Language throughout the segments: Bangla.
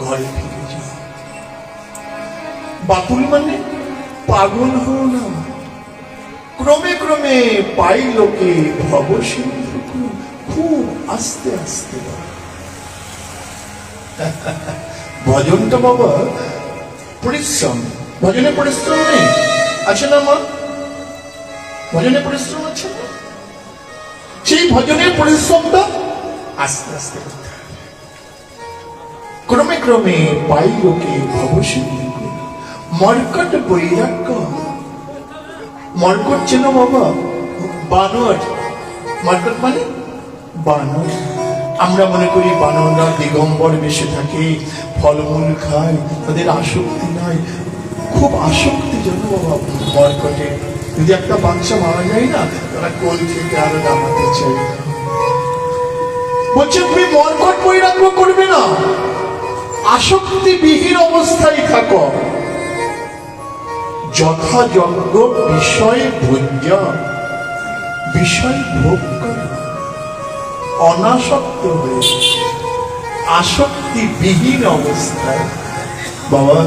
ঘরে ফিরে যাও। বাতুল মানে পাগল হও না। ক্রমে ক্রমে পাই লোকে ভব সিন্ধু, খুব আস্তে আস্তে। ভজনটা বাবা পরিশ্রম। ভজনে পরিশ্রম নেই আছে না মা? ভজনে পরিশ্রম আছে না? সেই ভজনের পরিশ্রমটা আস্তে আস্তে করতে হবে। ক্রমে ক্রমে পাই লোকে ভব সিন্ধু, মর্কট বৈরাগ্য। মর্কট চেনো বাবা? বানর। মর্কট মানে বানর। আমরা মনে করি বানররা দিগম্বর বেশে থাকে, ফলমূল খায়, তাদের আসক্তি নাই। খুব আসক্তি জানো বাবা মর্কটে। যদি একটা বাচ্চা মারা যায় না, তারা কোল থেকে আরো নামাতে চাই। বলছে তুমি মর্কট বৈরাগ্য করবে না, আসক্তি বিহীন অবস্থায় থাকো। যথাযোগ্য বিষয় ভোজ্য, বিষয় ভোগ করো অনাসক্ত হয়ে, আসক্তি বিহীন অবস্থায়। বাবা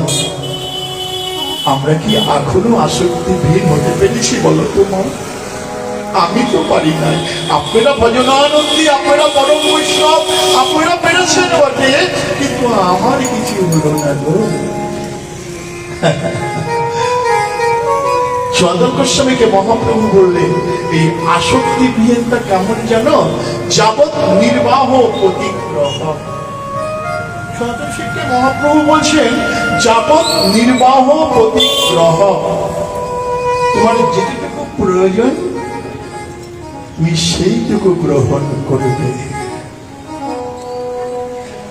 আমরা কি এখনো আসক্তি বিহীন হতে পেরেছি বলো তো মা? আমি তো পারি নাই। আপনারা ভজনানন্দী, আপনারা পরম বৈষ্ণব, আপনারা পেরেছেন বটে, কিন্তু আমার কিছু হলো না গো। চন্দন গোস্বামীকে মহাপ্রভু বললেন এই আসক্তি বিহীনতা কেমন জানো? যাবৎ নির্বাহ প্রতিগ্রহ। সন্তোষীকে মহাপ্রভু বলছেন যাবৎ নির্বাহ প্রতিগ্রহ, তোমার যেটুকু প্রয়োজন তুমি সেইটুকু গ্রহণ করবে।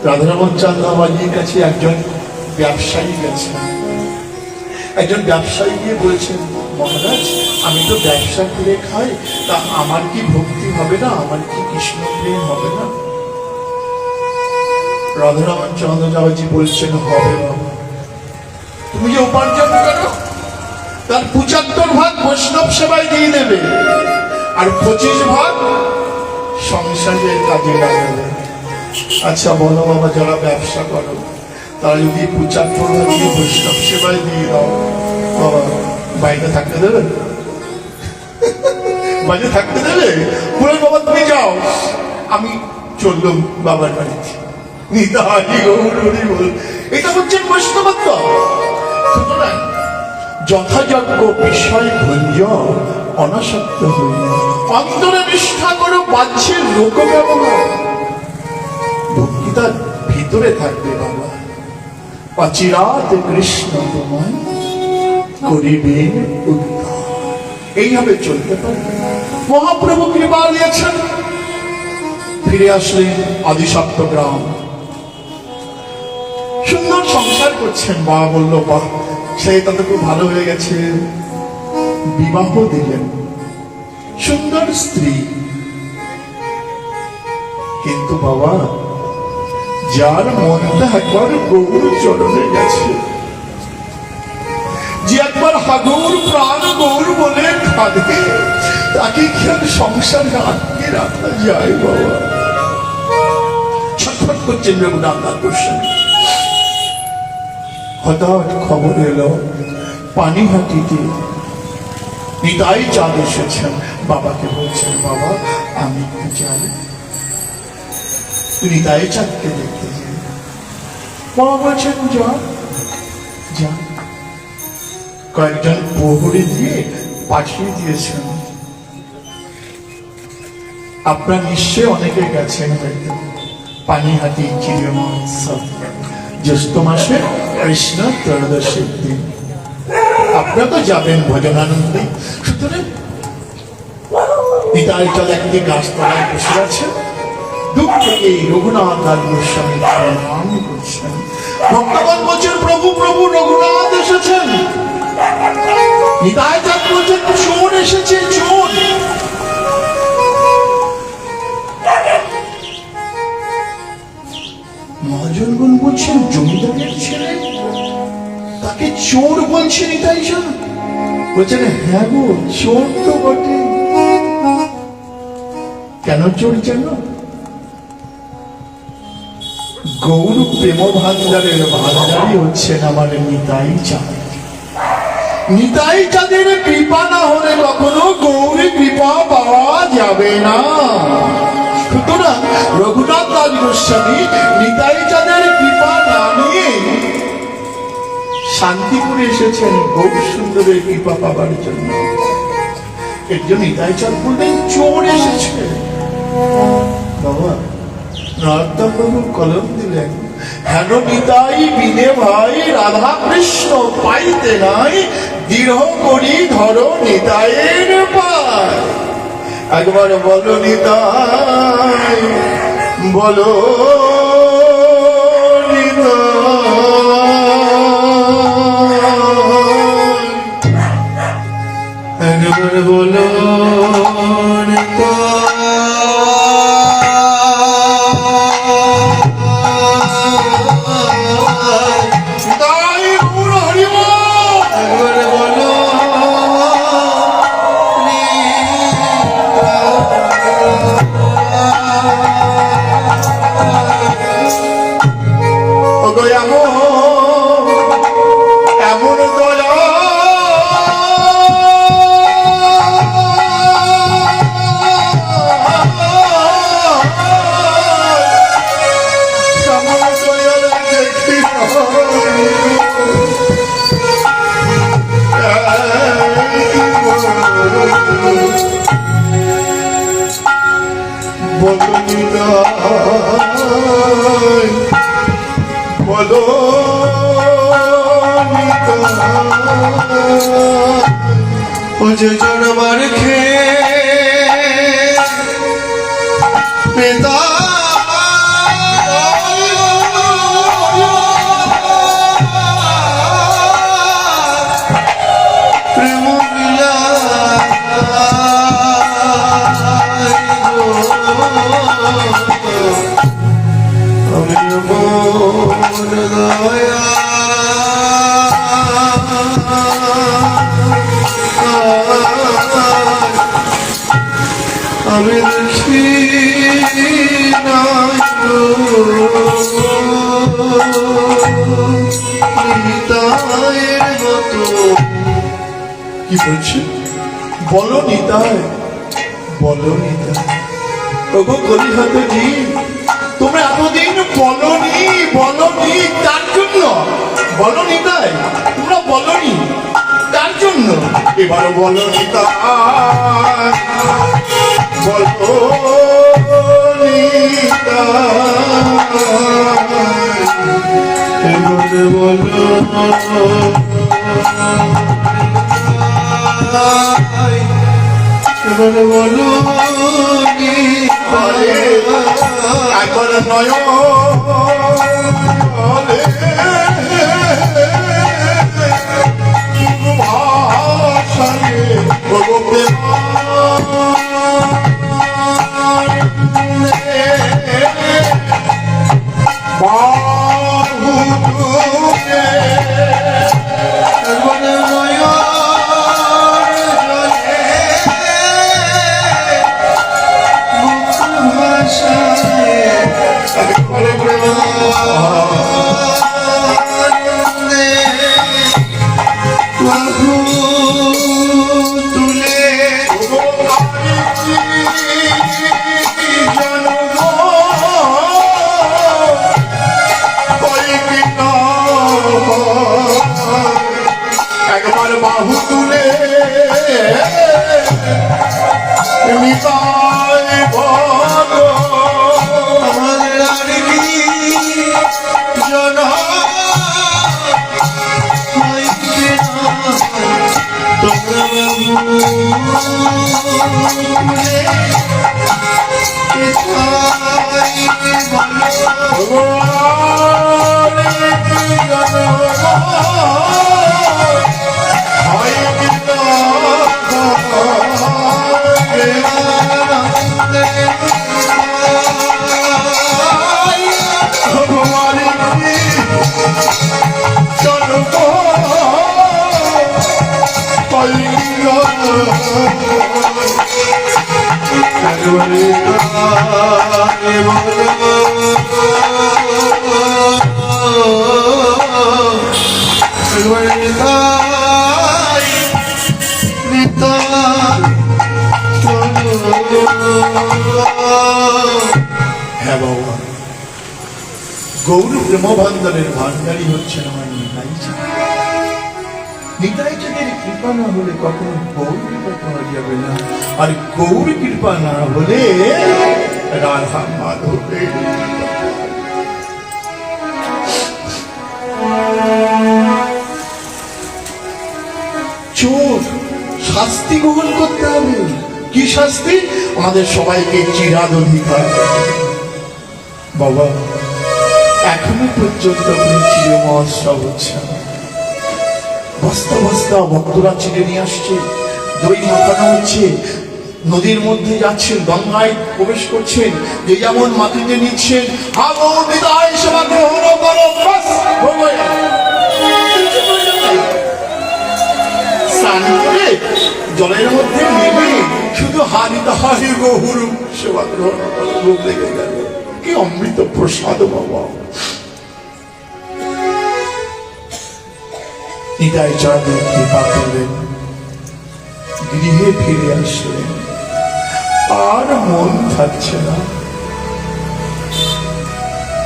রাধারমণ চান্দাবাজির কাছে একজন ব্যবসায়ী গেছেন। একজন ব্যবসায়ী গিয়ে বলছেন, মহারাজ আমি তো ব্যবসা করে খাই, তা আমার কি ভক্তি হবে না? আমার কি কৃষ্ণ প্রেম হবে না? রাধারমণ চন্দ্রবাবুজি বলছেন, হবে বাবা। তুমি যে উপার্জন করো তার ৭৫ ভাগ বৈষ্ণব সেবায় দিয়ে দেবে, আর ২৫ ভাগ সংসারের কাজে লাগাবে। আচ্ছা বলো বাবা, যারা ব্যবসা করো তারা যদি ৭৫ ভাগ বৈষ্ণব সেবায় দিয়ে দাও, বাবা বাইরে থাকতে দেবে? বাইরে থাকতে দেবে? বলে বাবা তুমি যাও, আমি চললাম বাবার বাড়িতে। এটা হচ্ছে বৈষ্ণবত্ব। সুতরাং যথাযোগ্য বিষয় ভঞ্জ অনাসক্ত হইল, অন্তরে নিষ্ঠা করো, বাহ্যের লোক ব্যবহার। ভক্তিটা ভিতরে থাকবে বাবা। অচিরাত কৃষ্ণ তোমায় করিবেন উদ্ধার। এইভাবে চলতে পারবে। মহাপ্রভু কৃপা দিয়েছেন। ফিরে আসলেন আদিসপ্তগ্রাম, সুন্দর সংসার করছেন। বাবা বলল বাহ, সেটা তো খুব ভালো হয়ে গেছে। বিবাহ দিলেন, সুন্দর স্ত্রী। কিন্তু বাবা যার মনটা একবার গৌর চরণে গেছে, যে একবার হাগৌর প্রাণ গৌর বলে কাঁদে, তাকে কি আর সংসারে আটকে রাখা যায় বাবা? ছটফট করছেন রঘুনাথ গোস্বামী। হঠাৎ খবর এলো পানিহাটিতে নিতাই চাঁদ এসেছেন। বাবাকে বলছেন, বাবা আমি একটু যাই, নিতাই চাঁদকে দেখতে যাই। বাবা বলছেন যা যা। কয়েকজন প্রহরী দিয়ে পাঠিয়ে দিয়েছেন। আপনার নিশ্চয় অনেকে গেছেন হয়তো। পানিহাটি চিড়িয়া মহোৎসব জ্যৈষ্ঠ মাসে কৃষ্ণ ত্রয়োদশীর দিন। আপনারা তো যাবেন ভজনানন্দে। সুতরাং নিতাই চাঁদ একটি গাছতলায় বসে আছে। দূর থেকে রঘুনাথ গোস্বামী প্রণাম করছেন। ভক্তগণ বলছেন, প্রভু প্রভু রঘুনাথ এসেছেন। নিতাই চাঁদ বলছেন, চোর এসেছে, চোর। মহাজনগণ বলছেন, জমিদারের ছেলে, তাকে চোর বলছে নিতাই চাঁদ? বলছেন, হ্যাঁ গো চোর তো বটে। কেন চোর জানো? গৌর প্রেম ভান্ডারের ভান্ডারই হচ্ছেন আমার নিতাই চাঁদ। নিতাই চাঁদের কৃপা না হলে কখনো গৌরী কৃপা পাওয়া যাবে না। সুতরাং রঘুনাথ দাস গোস্বামী নিতাই চাঁদের কৃপা না নিয়ে শান্তিপুরে এসেছেন গৌর সুন্দরের কৃপা পাবার জন্য। এর জন্য নিতাই চাঁদ বললেন চোর এসেছে। বাবা নারদা প্রভু কলম দিলেন, হেন নিতাই বিনে ভাই রাধা কৃষ্ণ পাইতে নাই, দৃঢ় করি ধরো নিতাইয়ের পায়। একবার বলো নিতাই, বলো নিতাই, একবার বলো নিতাই। বলো ও যে জনমার খেতা প্রেম মিলা আমি দেখি কি বলছি? বলো নিতাই, বলো নিতাই। ওগো কলিহাতে জি, তোমরা এতদিন বলনি বলনি তার জন্য, বলো নিতাই তোমরা বলনি তার জন্য, এবার বলো নিতাই, বলো নিতাই, এবারে বলো এবারে বলো নিতাই, একবার নয়ন ভাষায় একবার বাহু তুলে নিতাই বলো আমাদের আর কি জন একবারে গৌর প্রেমভান্ডারের ভান্ডারী হচ্ছেন আমার নিতাই চাঁদ। নিতাই চাঁদের কৃপা না হলে কখনো গৌর কৃপা পাওয়া যাবে না, আর গৌর কৃপা না হলে রাধা মাধবের চোর শাস্তি গ্রহণ করতে হবে। কি শাস্তি? আমাদের সবাইকে চিরাদ অধিকার। বাবা এখনো পর্যন্ত আপনি চির মহোৎসব হচ্ছে, বস্তা বস্তা ভক্তরা চিড়ে নিয়ে আসছে, দই মাখানো হচ্ছে, নদীর মধ্যে যাচ্ছেন, গঙ্গায় প্রবেশ করছেন, যে যেমন মাটিতে নিচ্ছেন, আগো বিদায় সেবা গ্রহণ করো, বাস স্নান করে জলের মধ্যে নেমে শুধু হারিতে হারি গৌর সেবা গ্রহণ করো, রূপ লেগে গেল। কি অমৃত প্রসাদ বাবা। নিতাই চাঁদের কৃপা পেলেন, গৃহে ফিরে আসলেন, আর মন থাকছে না।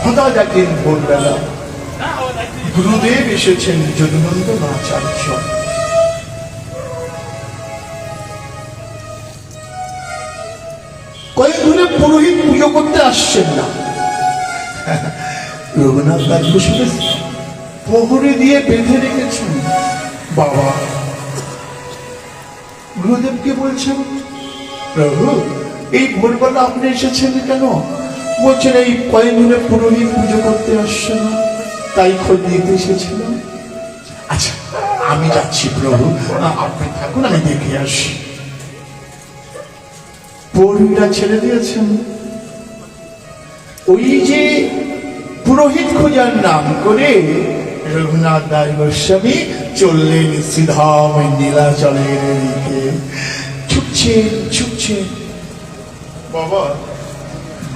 হঠাৎ একদিন ভোরবেলা গুরুদেব এসেছেন যদুনন্দন আচার্য। কয়েক ধরে পুরোহিত পুজো করতে আসছেন না। রঘুনাথ দাস বসে প্রহরী দিয়ে বেঁধে রেখেছেন। বাবা গুরুদেবকে বলছেন, প্রভু এই ভোরবেলা আপনি এসেছেন কেন? বলছেন এই কয়েক ধরে পুরোহিত পুজো করতে আসছে না, তাই খোঁজ নিতে এসেছিলাম। আচ্ছা আমি যাচ্ছি প্রভু, আপনি থাকুন, আমি দেখে আসি। প্রহরীরা ছেড়ে দিয়েছেন। ওই যে পুরোহিত খোঁজার নাম করে রঘুনাথ দাস গোস্বামী চললেন সিধাম নীলাচলের দিকে। ছুটছেন ছুটছেন। বাবা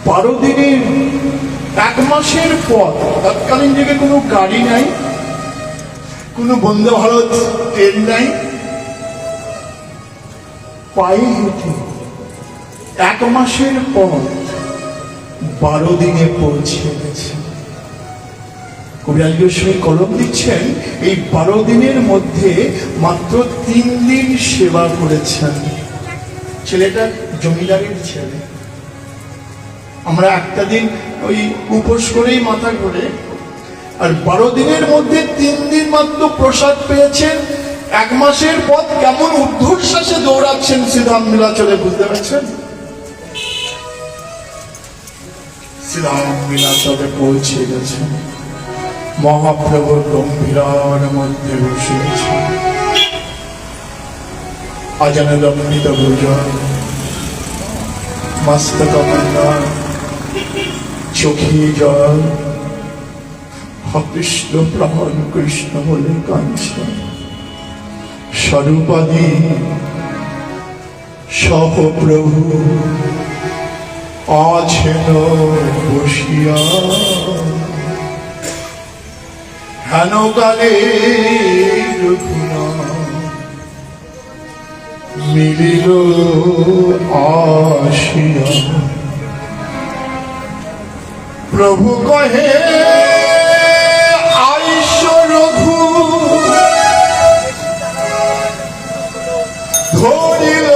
12 দিনের 1 মাসের পথ, তৎকালীন যুগে কোনো গাড়ি নাই, কোনো বন্দে ভারত ট্রেন নাই, পায়ে হেঁটে 1 মাসের পথ 12 দিনে পৌঁছে গেছে। কবিরাজ গোস্বামী কলম দিচ্ছেন, এই 12 দিনের মধ্যে মাত্র 3 দিন সেবা করেছেন। ছেলেটা জমিদারের ছেলে। আমরা একটা দিন ওই উপোস করেই মাথা ঘুরে, আর 12 দিনের মধ্যে 3 দিন মাত্র প্রসাদ পেয়েছেন। 1 মাসের পথ কেমন ঊর্ধ্বশ্বাসে দৌড়াচ্ছেন শ্রীধাম নীলাচলে, বুঝতে পারছেন? শ্রীধাম নীলাচলে পৌঁছে গেছেন। মহাপ্রভু গম্ভীরার মধ্যে বসে আছেন। অজানা লম্বিত ভুজন, মস্তক মন্দার, চোখে জল, কৃষ্ণ প্রাণ কৃষ্ণ বলে কাঞ্চন, স্বরূপাদি সহপ্রভু আছেন বসিয়া। হেনকালে মিলিল আসিয়া। প্রভু কহে আইস রঘু, ধরিল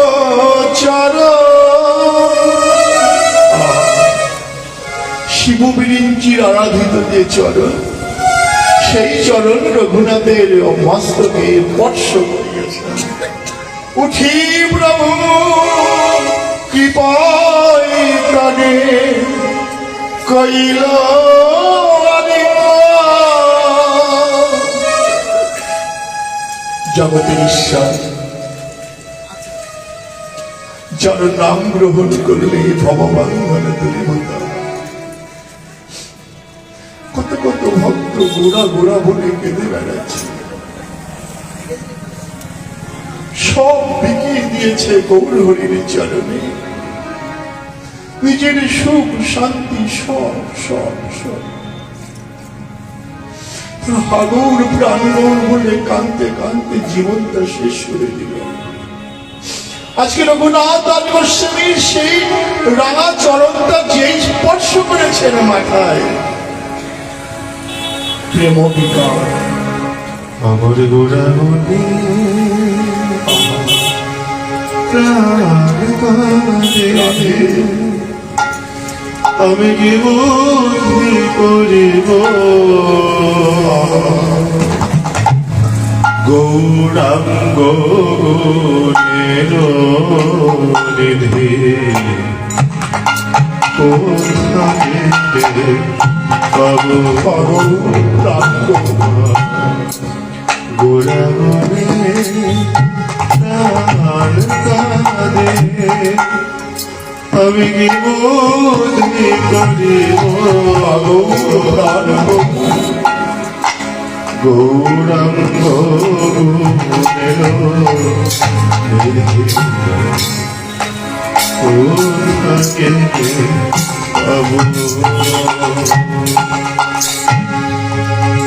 চরণ। শিব বিরিঞ্চির আরাধিত যে চরণ, সেই চরণ রঘুনাথের মস্তকে স্পর্শ করিয়াছেন। উঠি প্রভু কৃপায় প্রাণে কইল জগতের ঈশ্বর। যার নাম গ্রহণ করলে ভগবান মানে দূরীভূত। কত কত ভক্ত গোড়া গোড়া বলে কেঁদে বেড়াচ্ছে, সব বিকিয়ে দিয়েছে গৌর হরির চরণে। নিজের সুখ শান্তি সব সব সব হাগৌর প্রাণগৌর বলে কাঁদতে কাঁদতে জীবনটা শেষ করে দিল। আজকে রঘুনাথ দাস গোস্বামীর সেই রাঙা চরণটা যেই স্পর্শ করেছেন মাথায়, প্রেম বিকার। আমার গোড়ামণি প্রাণ কাঁদে, আমি কি বুদ্ধি করিব গৌরাঙ্গ গুণের নিধি কোথায় পাবো গোড়ামণি প্রাণ কাঁদে, আমি কি বুদ্ধি করিব গৌরাঙ্গ গুণের নিধি কোথায় পাবো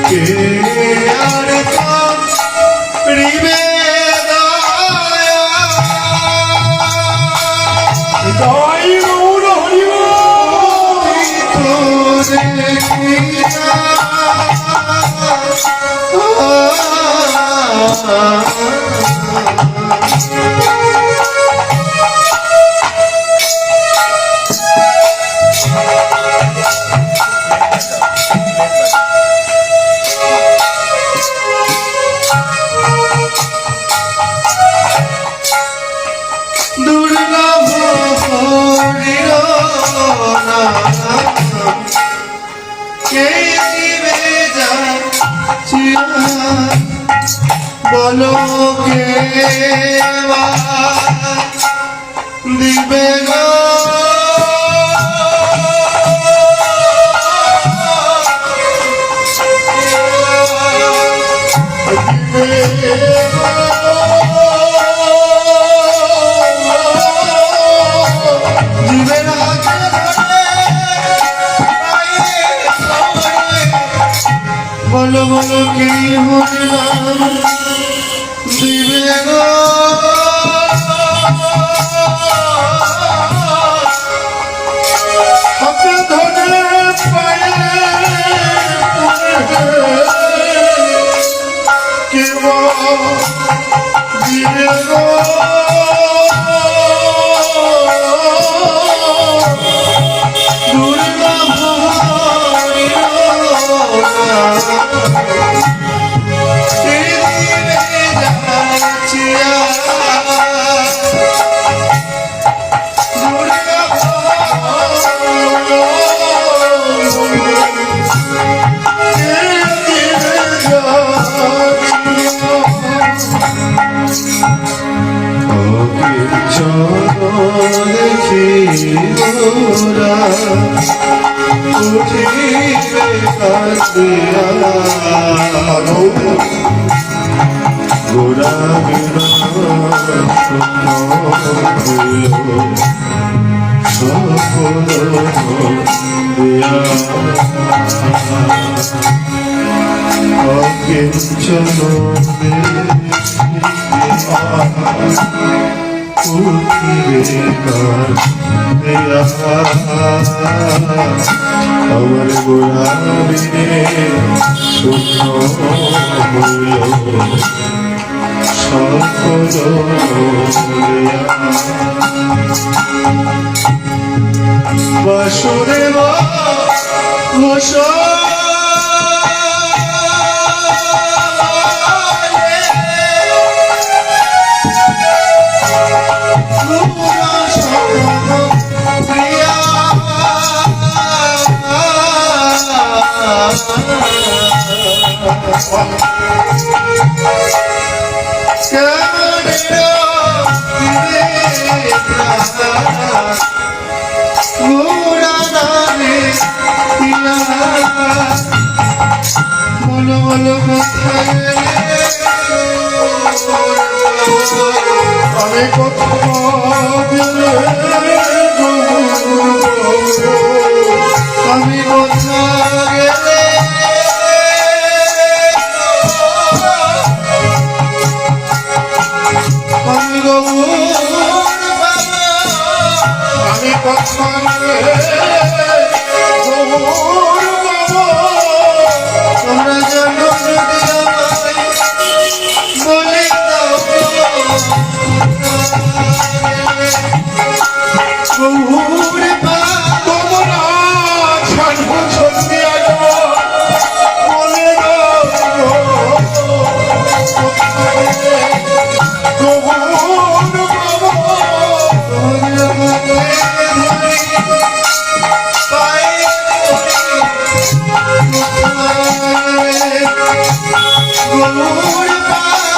কে আর কারিবে জয় গৌর হরি দুর্লভ হরির কে দিবে যাচিয়া বলো কে দিবে গো বলো বলো কি হরিনাম দিবে গো ধনে পায়ে কেব দিবে গো দেখি গোরা উঠিবে কাঁদিয়া গোরা বিনা হইল সকল দিয়া অকিঞ্চন উঠিবে কাঁদিয়া আমার গোড়া বিনে শূন্য হইল সকল দিয়া বাসুদেব ঘোষ বলো বলো আমি আমি কোথা গেলে আমি আমি কথা তোমরা গৌর পায়ে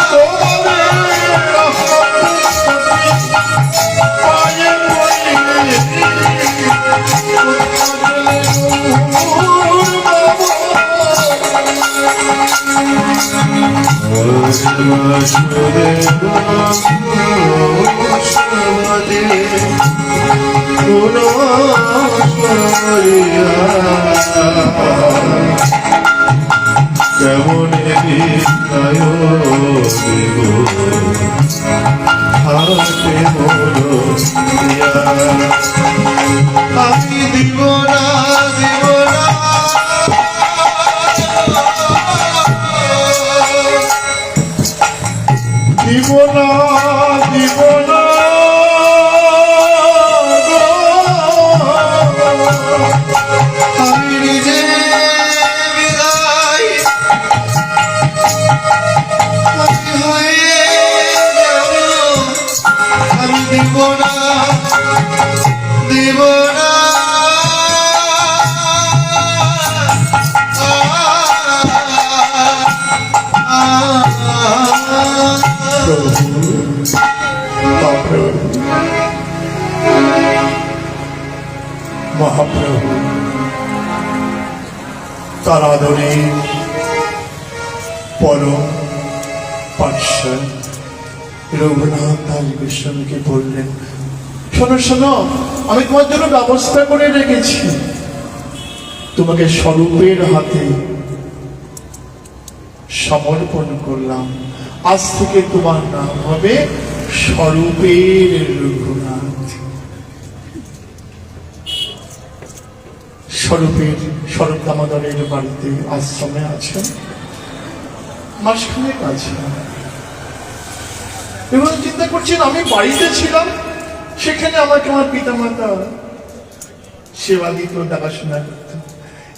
পড়লে কেমন হাতে আমি দিব না দিব না দিব না দিব না আমি নিজে বিদায় আমি হয়ে যাব আমি দিব না দিব না মহাপ্রভু তার আদরে পরম পার্শ্বদ রঘুনাথ দাস গোস্বামীকে বললেন, শোনো শোনো, আমি তোমার জন্য ব্যবস্থা করে রেখেছি। তোমাকে স্বরূপের হাতে সমর্পণ করলাম। আজ থেকে তোমার নাম হবে স্বরূপের রঘুনাথ। স্বরূপ দামোদরের বাড়িতে আশ্রমে আছেন, মাসখানেক আছে। এবং চিন্তা করছেন, আমি বাড়িতে ছিলাম, সেখানে আমাকে আমার পিতামাতা সেবা দিত, দেখাশোনা করত।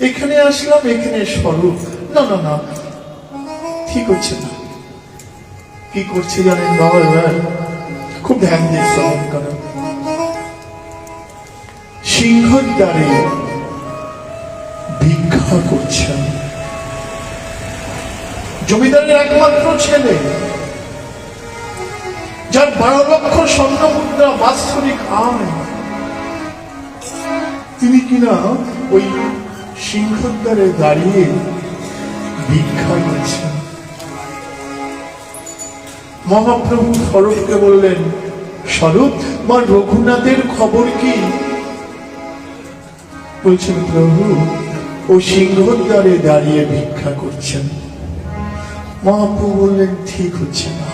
এখানে আসলাম, এখানে স্বরূপ, না না না, ঠিক হচ্ছে না। কি করছে জানেন বাবা? এবার খুব ধ্যান দিয়ে শ্রবণ করেন। সিংহর দ্বারে ভিক্ষা করছেন। জমিদারের একমাত্র ছেলে, যার 12 লক্ষ স্বর্ণ মুদ্রা বাৎসরিক আয়, তিনি কিনা ওই সিংহদ্বারে দাঁড়িয়ে ভিক্ষা করছেন। মহাপ্রভু স্বরূপকে বললেন, স্বরূপ, মা রঘুনাথের খবর কি? বলছেন, প্রভু ও সিংহদ্বারে দাঁড়িয়ে ভিক্ষা করছেন। মহাপ্রভু বললেন, ঠিক হচ্ছে না।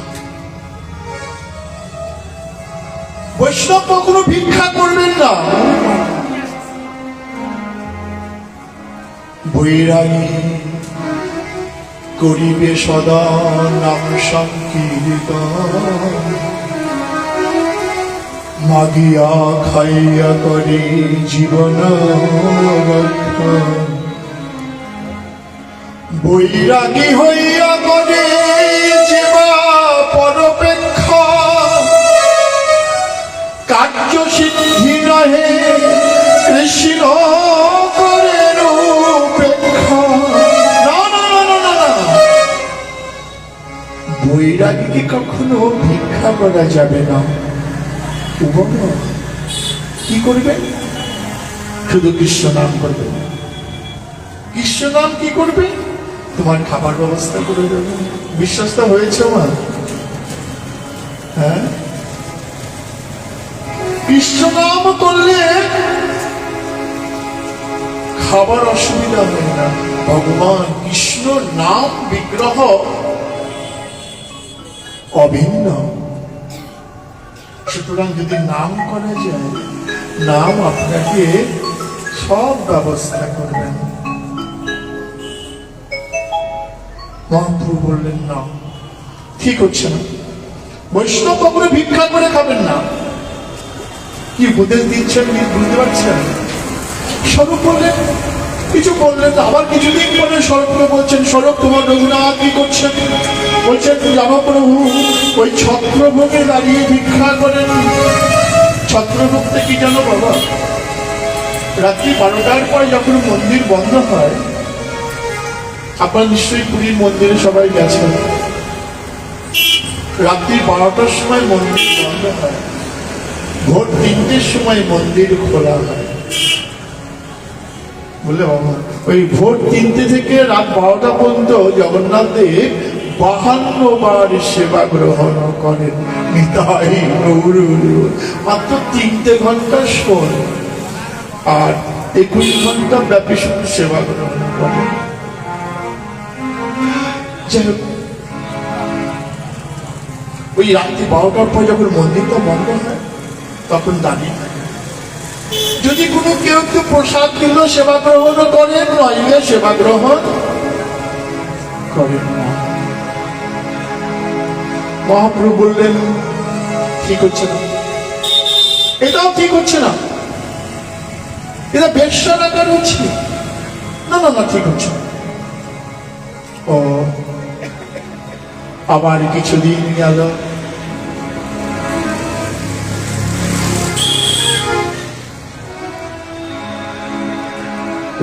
বৈষ্ণব কখনো ভিক্ষা করবেন না। বৈরাগী করিবে সদা নাম সংকীর্তন, মাগিয়া খাইয়া করে জীবন রক্ষণ। বৈরাগী হইয়া করে জীবা পরপেক্ষা, কার্য সিদ্ধি নহে কৃষ্ণ করে রূপেক্ষা। না না না না না, বৈরাগীকে কখনো ভিক্ষা করা যাবে না। কি করবে? শুধু কৃষ্ণ নাম করবে। কৃষ্ণ নাম কি করবে? তোমার খাবার ব্যবস্থা করে দেবে। বিশ্বাস তো হয়েছে আমার? হ্যাঁ, কৃষ্ণ নাম করলে খাবার অসুবিধা হয় না। ভগবান কৃষ্ণ নাম বিগ্রহ অভিন্ন। সুতরাং যদি নাম করা যায়, নাম আপনাকে সব ব্যবস্থা করবেন। মহাপ্রভু বললেন, না, ঠিক হচ্ছে না। বৈষ্ণব কখনো ভিক্ষা করে খাবেন না। কি উপদেশ দিচ্ছেন বুঝতে পারছেন? স্বরূপ বললেন, কিছু বললেন, আবার কিছুদিন পরে স্বরূপকে বলছেন, স্বরূপ, তোমার রঘুনাথ কি করছেন? বলছেন, জানো প্রভু, ওই ছত্রভোগে দাঁড়িয়ে ভিক্ষা করেন। ছত্রভোগটা কি জানো বাবা? রাত্রি 12টার পরে যখন মন্দির বন্ধ হয়, আপনারা নিশ্চয়ই পুরীর মন্দিরে সবাই গেছেন। রাত্রি 12টার সময় মন্দির বন্ধ হয়, ভোর 3টের সময় মন্দির খোলা হয়। বলে বাবা, ওই ভোর 3টে থেকে রাত 12টা পর্যন্ত জগন্নাথ দেব 52 বার সেবা গ্রহণ করেন। নিতাই গৌর, মাত্র 3টে ঘন্টা শোন আর 21 ঘন্টা ব্যাপী শুধু সেবা গ্রহণ করেন। যাই হোক, ওই রাত্রি 12টার পর যখন মন্দিরটা বন্ধ হয় তখন দাঁড়িয়ে থাকে। যদি কোনো কেউ একটু প্রসাদ দিল সেবা গ্রহণ করেন, নইলে সেবা গ্রহণ করেন না। মহাপ্রভু বললেন ঠিক হচ্ছে না, এটাও ঠিক হচ্ছে না, এটা বেশ্যানাগার হচ্ছে, না না না ঠিক হচ্ছে না। ও আবার কিছুদিন গেল,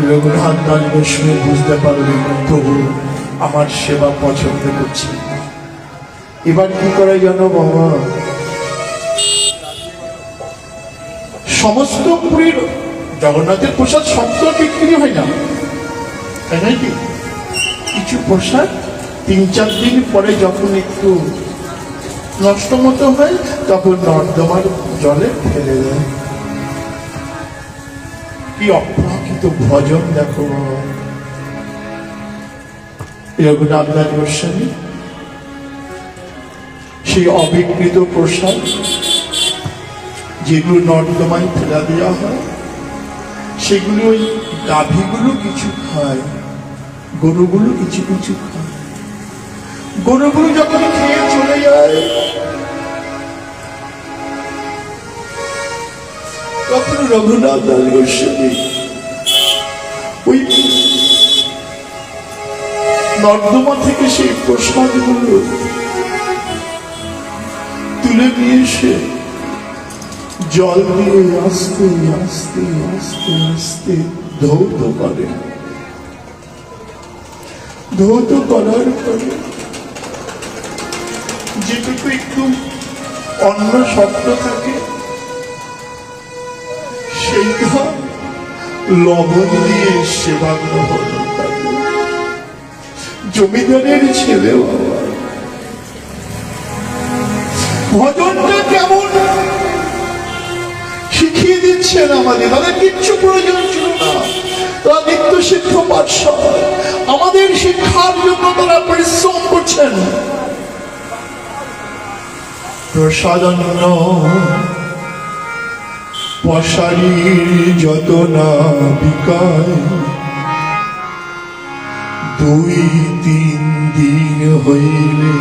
রঘুনাথ দাস শুনে বুঝতে পারলেন প্রভু আমার সেবা পছন্দ করছে না। এবার কি করে জানো বাবা, সমস্ত পুরীর জগন্নাথের প্রসাদ সব তো বিক্রি হয় না, তাই নয় কি? কিছু প্রসাদ 3-4 দিন পরে যখন একটু নষ্ট মতো হয় তখন নর্দমার জলে ফেলে দেয়। কি অপ্রাকৃত ভজন দেখো। রঘুনাথ দাস গোস্বামী সেই অবিকৃত প্রসাদ যেগুলো নর্দমায় ফেলা দেওয়া হয় সেগুলো ওই গাভীগুলো কিছু খায়, গরুগুলো কিছু কিছু খায়। গরুগুলো যখন খেয়ে চলে যায় তখন রঘুনাথ দাস গোস্বামী ওই নর্দমা থেকে সেই প্রসাদগুলো তুলে নিয়ে এসে জল দিয়ে আস্তে আস্তে আস্তে আস্তে ধৌত করে। ধৌত করার পরে যেটুকু একটু অন্ন শক্ত থাকে সেইটা লবণ দিয়ে সেবা গ্রহণ করে। জমিদারের ছেলে বাবা, ভজনটা কেমন শিখিয়ে দিচ্ছেন আমাদের। তাদের কিচ্ছু প্রয়োজন ছিল না, তারা নিত্য শিক্ষা পাঠশালা আমাদের শিক্ষার জন্য তারা পরিশ্রম করছেন। প্রসাদন্ন পশারির যত না বিকায়, 2-3 দিন হইলে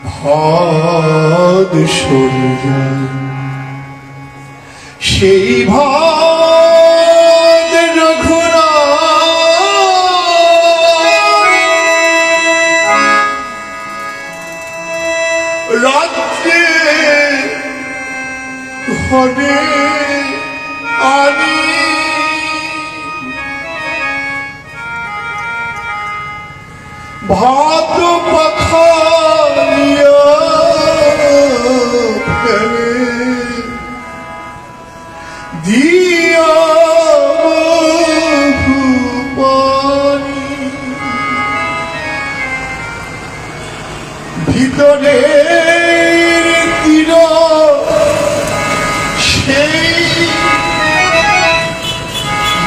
ভাত সরে যায়। সেই ভাত রঘুনাথ রাত্রে ঘরে আনি ভাত পাখাইয়া ফেলে দিয়া পানি ভিতরে তীর সেই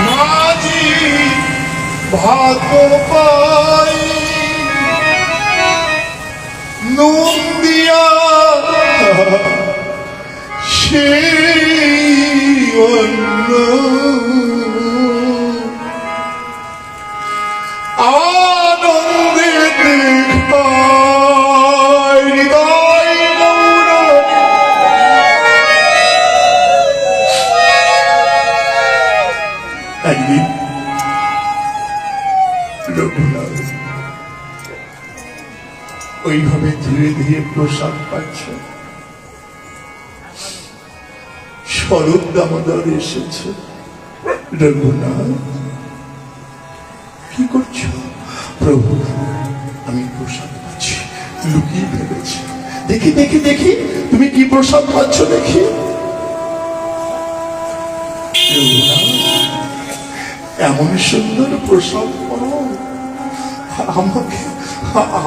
মাঝি ভাত পাই নুন দিয়া সেই অন্ন আনন্দে দেখায় হৃদয় গৌর। একদিন রঘুনাথ ওইভাবে ধীরে ধীরে প্রসাদ পাচ্ছ। শরৎ দামোদর এসেছে। রঘুনাথ কি করছো? প্রভু, আমি প্রসাদ পাচ্ছি, লুকিয়ে ফেলেছি। দেখি দেখি দেখি, তুমি কি প্রসাদ পাচ্ছ দেখি। এমন সুন্দর প্রসাদ পাও, আমাকে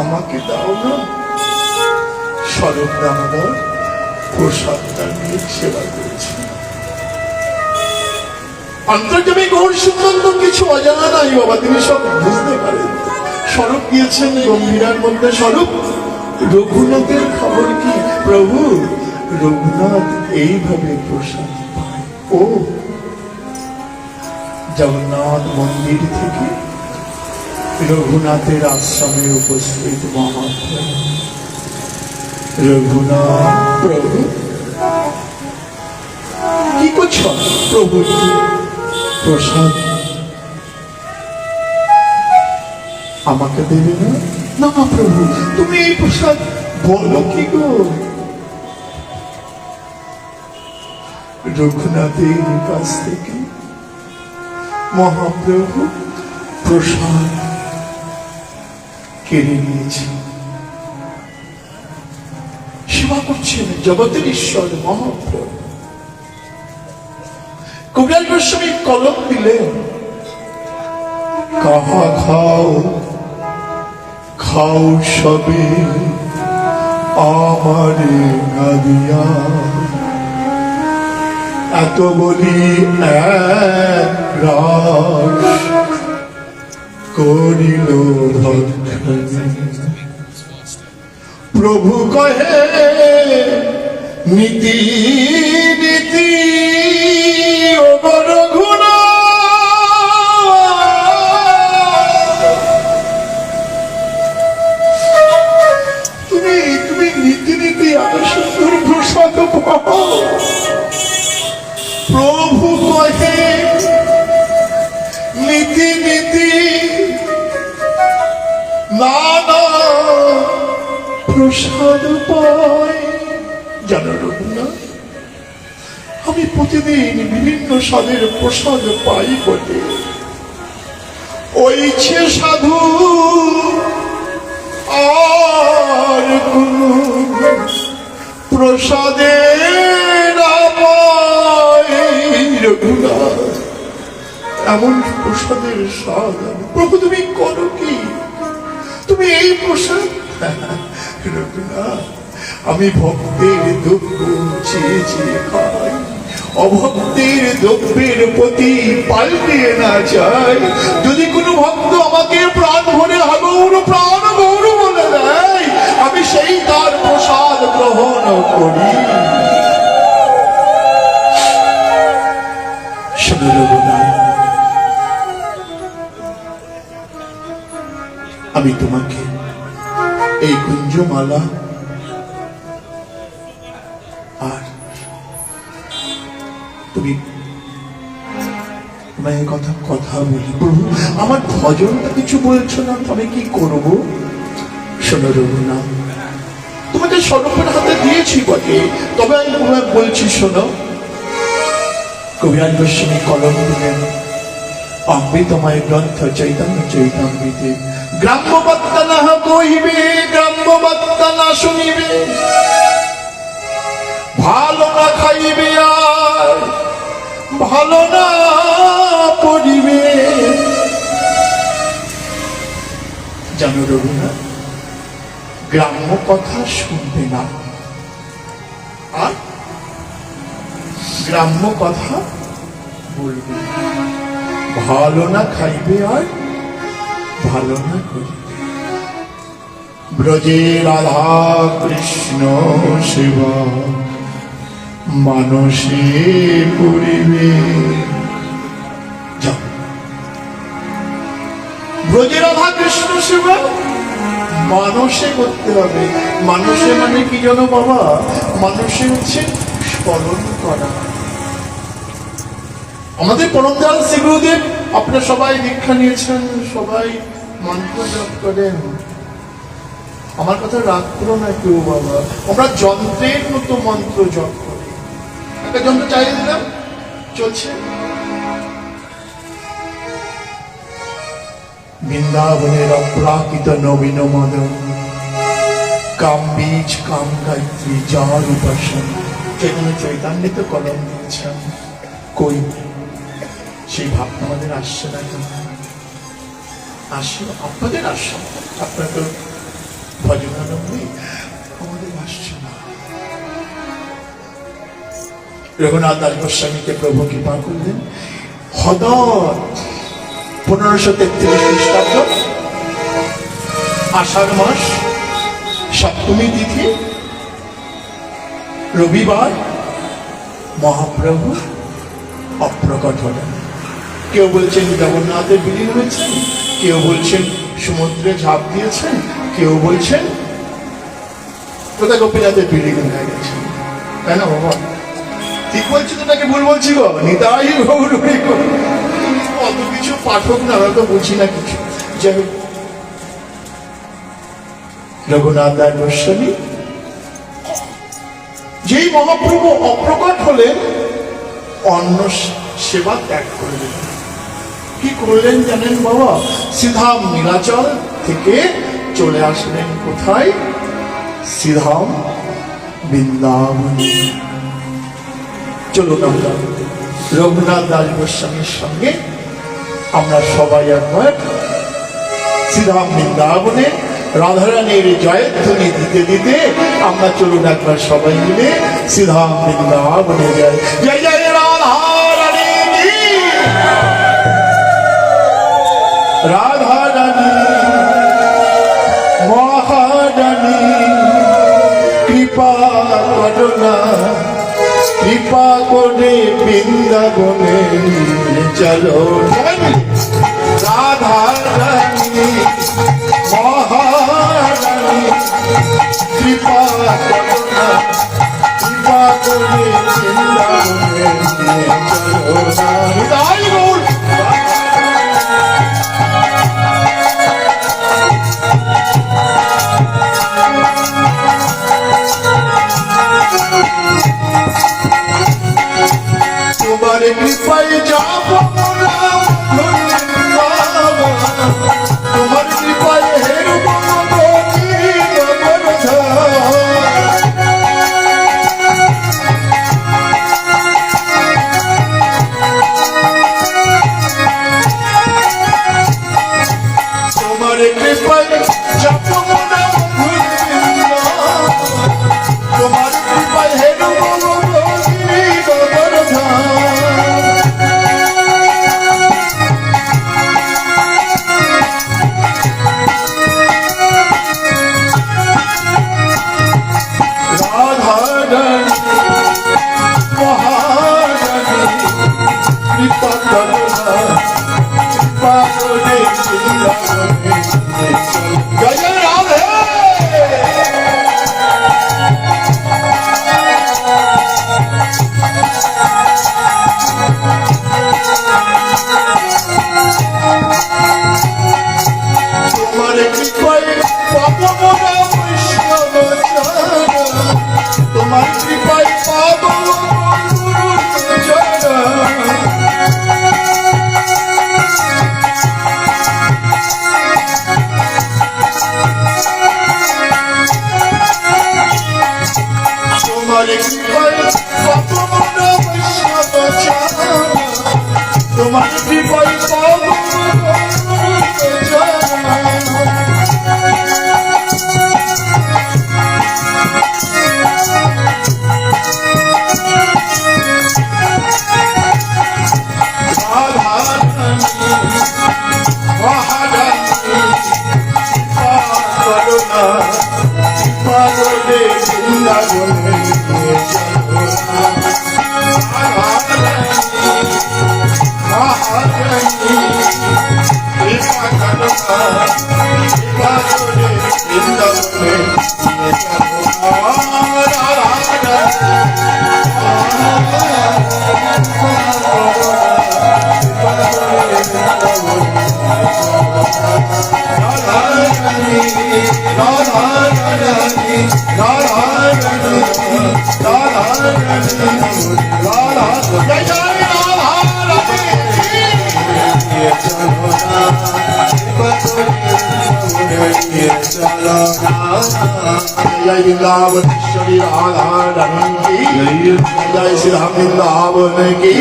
আমাকে দাও না। স্বরূপ দামোদর প্রসাদটা নিয়ে সেবা করেছি। অন্তর্যামী গৌর সুন্দর কিছু অজানা নাই বাবা, তিনি সব বুঝতে পারেন। স্বরূপ দিয়েছেন গম্ভীরার মধ্যে। স্বরূপ, রঘুনাথের খবর কি? প্রভু, রঘুনাথ এইভাবে প্রসাদ পায়। ও জগন্নাথ মন্দির থেকে রঘুনাথের আশ্রমে উপস্থিত মহাপ্রভু। রঘুনাথ, প্রভু কি করছ? প্রভু, প্রসাদ আমাকে দেবে না? না প্রভু, তুমি এই প্রসাদ বলো কি গো? রঘুনাথের কাছ থেকে মহাপ্রভু প্রসাদ কেড়ে নিয়েছে। সেবা করছেন জগতের ঈশ্বর মহাপ্রভু। কবিরাজ গোস্বামী কলম দিলেন, কাহা খাও খাও সবে আমারে নাদিয়া, এত বলি এক রাস করিল ভক্ষণ। প্রভু কহে নীতি নীতি ও রঘুনাথ, তুমি নীতি নীতি এত সুন্দর প্রসাদ পাও। প্রভু কহে নীতি নীতি নানা প্রসাদ পায়। জানো রঘুনাথ, আমি প্রতিদিন বিভিন্ন স্বাদের প্রসাদ পাই বটে, ওইছে সাধু আর কোন প্রসাদের রঘুনাথ, এমন প্রসাদের স্বাদ। প্রভু তুমি করো কি? তুমি এই প্রসাদ? রঘুনাথ, আমি ভক্তের দুঃখ চেয়ে চেয়ে খাই, অভক্তের দ্রব্যের প্রতি পাল্টে না চাই। যদি কোনো ভক্ত আমাকে প্রাণ ভরে হাগৌর প্রাণ গৌর বলে দেয়, আমি সেই তার প্রসাদ গ্রহণ করি। শোনো রঘুনাথ, আমি তোমাকে এই কুঞ্জমালা আর তুমি তোমায় কথা কথা বলি। প্রভু, আমার ভজন কিছু বলছো না, আমি কি করব? শোনো রঘুনাথ, তোমাকে স্বরূপের হাতে দিয়েছি বটে, তবে আমি তোমায় বলছি শোনো। কবিরাজ গোস্বামী কলম দিলেন, অমৃতময় গ্রন্থ চৈতন্য চৈতামৃতে গ্রাম্যবার্তা না কহিবে, গ্রাম্যবার্তা না শুনিবে, ভালো না খাইবে আর ভালো না পড়িবে। জানো রঘুনাথ, গ্রাম্য কথা শুনবে না আর গ্রাম্য কথা বলবে, ভালো না খাইবে আর ভালো না করিবে। ব্রজে রাধা কৃষ্ণ সেবা মানসে করিবে। ব্রজে রাধা কৃষ্ণ সেবা মানসে করতে হবে। মানুষে মানে কি জানো বাবা? মানুষে হচ্ছে স্মরণ করা। আমাদের পরম দয়াল শ্রী গুরুদেব, আপনারা সবাই দীক্ষা নিয়েছেন, সবাই মন্ত্র জপ করেন। আমার কথা রাগ করো না কেউ বাবা, আমরা যন্ত্রের মতো মন্ত্র জপ করি। একটা যন্ত্র চালিয়ে দিলাম, চলছে। বৃন্দাবনের অপ্রাকৃত নবীন মদন, কাম বীজ কাম গায়ত্রী যার উপাসন যেখানে চৈতন্যিত কলম দিয়েছেন, কই সেই ভাব আমাদের আসছে না কেন? আসছে আপনাদের আসছে, আপনার তো ভজনানন্দী, আমাদের আসছে না। রঘুনাথ দাস গোস্বামীকে প্রভু কৃপা করলেন, হদর 1533 খ্রিস্টাব্দ আষাঢ় মাস সপ্তমী তিথি রবিবার মহাপ্রভু অপ্রকট হলেন। কেউ বলছেন জগন্নাথের বিলীন হয়েছেন, কেউ বলছেন সমুদ্রে ঝাঁপ দিয়েছেন, কেউ বলছেন কোথায় গোপীনাথের বিলীন হয়ে গেছে। তাই না বাবা? ঠিক বলছি তো নাকি ভুল বলছি গো? নিতাই গৌর হরি গো। অত কিছু পাঠক না, আমরা তো বুঝি না কিছু। যাই হোক, রঘুনাথ দাস গোস্বামী যেই মহাপ্রভু অপ্রকট হলেন, অন্ন সেবা ত্যাগ করে দিলেন। কি করলেন জানেন বাবা? সিধাম নীলাচল থেকে চলে আসলেন কোথায়? সিধাম বৃন্দাবনে। চলুন আমরা রঘুনাথ দাস গোস্বামীর সঙ্গে আমরা সবাই একবার শ্রীধাম বৃন্দাবনে রাধারানীর জয়ধ্বনি দিতে দিতে আমরা চলুন একবার সবাই মিলে শ্রীধাম বৃন্দাবনে যাই। জয় জয় রাধারানী, রাধারানী মহারানী কৃপা করুণা, কৃপা করে বৃন্দাবনে চলো। রাধা রানী মহারানী কৃপা করুণা, কৃপা করে বৃন্দাবনে চলো। তোমার কৃপায় যাব মোরা বৃন্দাবন, তোমার কৃপায় হেরব তোমার কৃপায় যাব মোরা বৃন্দাবন, তোমার কৃপায় হেরব তোমার কৃপায় পাবো তোমার কৃপায় পাবো তোমার কৃপায় পাবো Radha চলো না जय वृंदावनेश्वरी राधा रानी की जय श्री राम वृंदावन की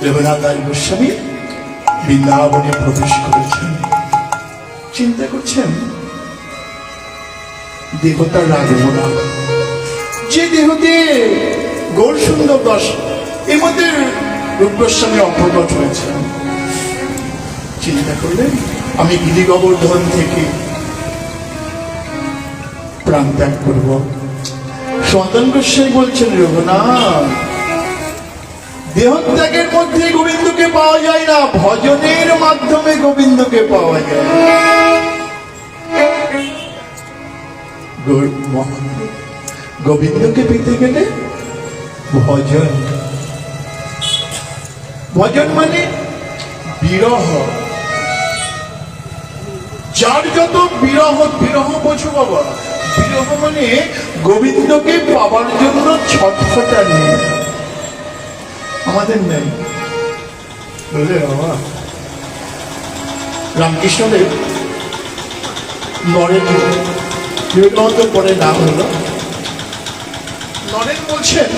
রঘুনাথ দাস গোস্বামী বৃন্দাবনে প্রবেশ করেছেন। চিন্তা করছেন দেবতা রাখবো না, যে দেহতে গৌর সুন্দর দাস এর মধ্যে রূপ গোস্বামী অপ্রকট হয়েছেন। চিন্তা করলেন আমি গিরি গোবর্ধন থেকে প্রাণ ত্যাগ করব। সনাতন গোস্বামী বলছেন রঘুনাথ দেহত্যাগের মধ্যে গোবিন্দকে পাওয়া যায় না, ভজনের মাধ্যমে গোবিন্দকে পাওয়া যায়। গোবিন্দকে পেতে গেলে ভজন, ভজন মানে বিরহ। যার যত বিরহ, বিরহ বোঝো বাবা, বিরহ মানে গোবিন্দকে পাবার জন্য ছটফটানি। আমাদের নেই বলে বাবা। রামকৃষ্ণদেব নরেন বিবেকানন্দ পরে নাম হলো নরেন, বলছেন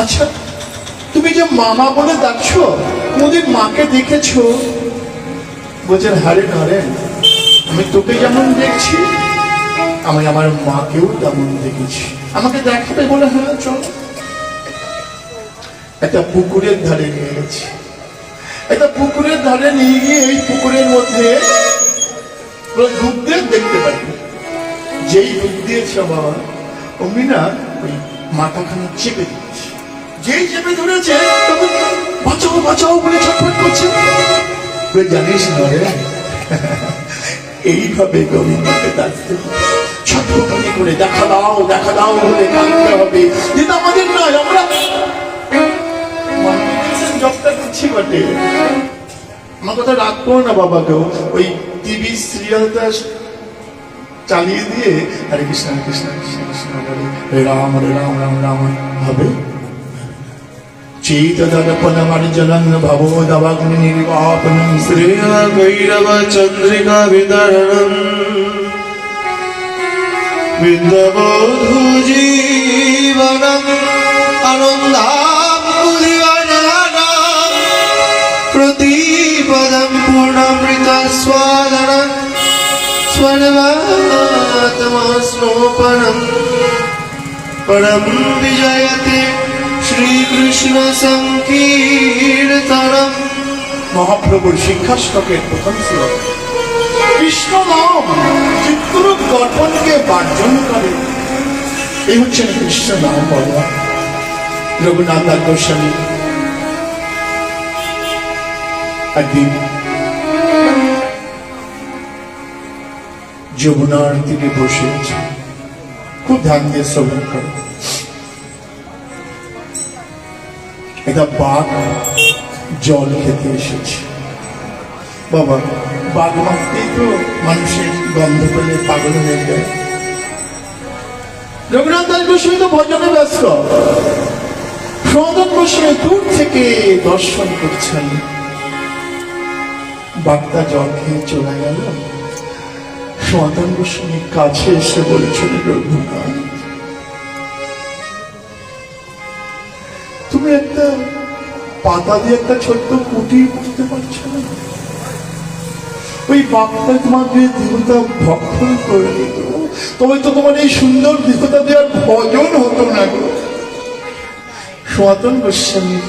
আচ্ছা তুমি যে মামা বলে ডাকছো কোনদিন মাকে দেখেছো? বলছেন হ্যাঁ রে নরেন, আমি তোকে যেমন দেখছি আমি আমার মাকেও তেমন দেখেছি। আমাকে দেখাবে বলে হ্যাঁ চল। একটা পুকুরের ধারে নিয়ে গেছি, একটা পুকুরের ধারে নিয়ে গিয়ে এই পুকুরের মধ্যে ডুব দিয়ে দেখতে পারি, যেই ডুব দিয়েছে বাবা অমনি না ওই মাথাখানা চেপে দিয়েছে। যেই চেপে ধরেছে তখন বাঁচাও বাঁচাও বলে ছটফট করছে। জানিস নরে এইভাবে গোবিন্দকে ডাকতে হবে, ছটফটানি করে দেখা দাও বলে কাঁদতে হবে। যেটা আমাদের নয়, আমরা জবটা করছি বটে। আমার কথা রাগ করো না বাবা, কেউ ওই টিভি সিরিয়ালটা চালিয়ে দিয়ে হরে কৃষ্ণ কৃষ্ণ কৃষ্ণ কৃষ্ণ হরে রাম রাম রাম হবে। चेतदर्पणमर्जनं भवोदवग्नि निर्वापनं श्रेया भैरव चंद्रिका वितरणं विन्दबोधु जीवनम् आनन्दाम्बुधिवदनं प्रतिपदं पूर्णामृतस्वादनं स्वरवात्मस्नोपनं परं विजयते শ্রীকৃষ্ণ সংকীর্তনম। মহাপ্রভুর শিক্ষাষ্টকের প্রথম শ্লোক, কৃষ্ণ নাম চিত্তরূপ দর্পণকে বার্জন করে। এই হচ্ছেন কৃষ্ণ নাম বাবা। রঘুনাথ দাস গোস্বামী একদিন যমুনার তীরে বসে আছে, খুব ধ্যান দিয়ে শ্রবণ করে। একটা বাঘ জল খেতে এসেছে। বাবা বাঘ মারতেই তো মানুষের গন্ধ পেলে পাগল হয়ে যায়। রঘুনাথ দাস গোস্বামী তো ভজনে ব্যস্ত, সনাতন গোস্বামী দূর থেকে দর্শন করছেন। বাঘটা জল খেয়ে চলে গেল। সনাতন গোস্বামী কাছে এসে বলেছেন রঘুনাথ তুমি একটা পাতা দিয়ে একটা ছোট্ট কুটি করতে পারছো না? ওই বাঘটা তোমাকে দেবতা ভক্ষণ করে দিত, তবে তো তোমার এই সুন্দর দেবতা দেওয়ার ভজন হতো না গো। সনাতন গোস্বামীর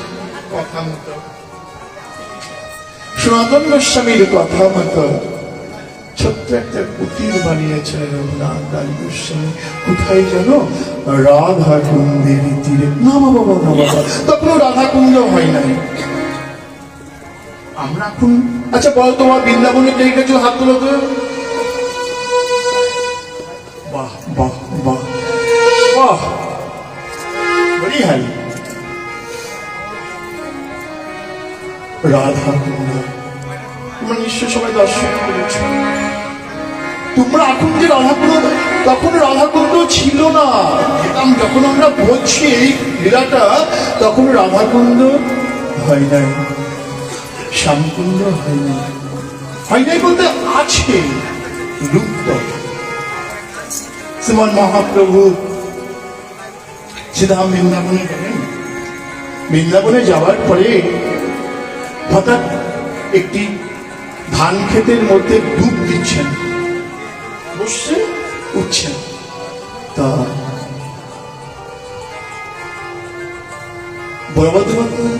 কথা মতো, সনাতন গোস্বামীর কথা মতো ছোট্ট একটা কুটির বানিয়েছেন রঘুনাথ দাস গোস্বামী। কোথায় যেন? রাধা কুন্দের তীরে। না বাবা না বাবা, তখনও রাধা কুঞ্জ হয় নাই। আমরা এখন আচ্ছা বলো তোমার বৃন্দাবনে কে গেছো? হাত তুলো তো। বাহ বাহ বাহ বাহ, বড়ি হাই। রাধা কুঞ্জ তোমরা নিশ্চয় সবাই দর্শন করেছ। তোমরা এখন যে রাধাকুণ্ড, তখন রাধাকুণ্ড ছিল না। যখন আমরা বলছি এই লীলাটা, তখন রাধাকুণ্ড হয় নাই। শ্যামকুণ্ড হয়নি। হয়নি বলতে আছে, লুপ্ত। শ্রীমান মহাপ্রভু শ্রীধাম বৃন্দাবনে গেলেন। বৃন্দাবনে যাওয়ার পরে হঠাৎ একটি ধান ক্ষেতের মধ্যে ডুব দিচ্ছেন, বসছে উঠছেন। তা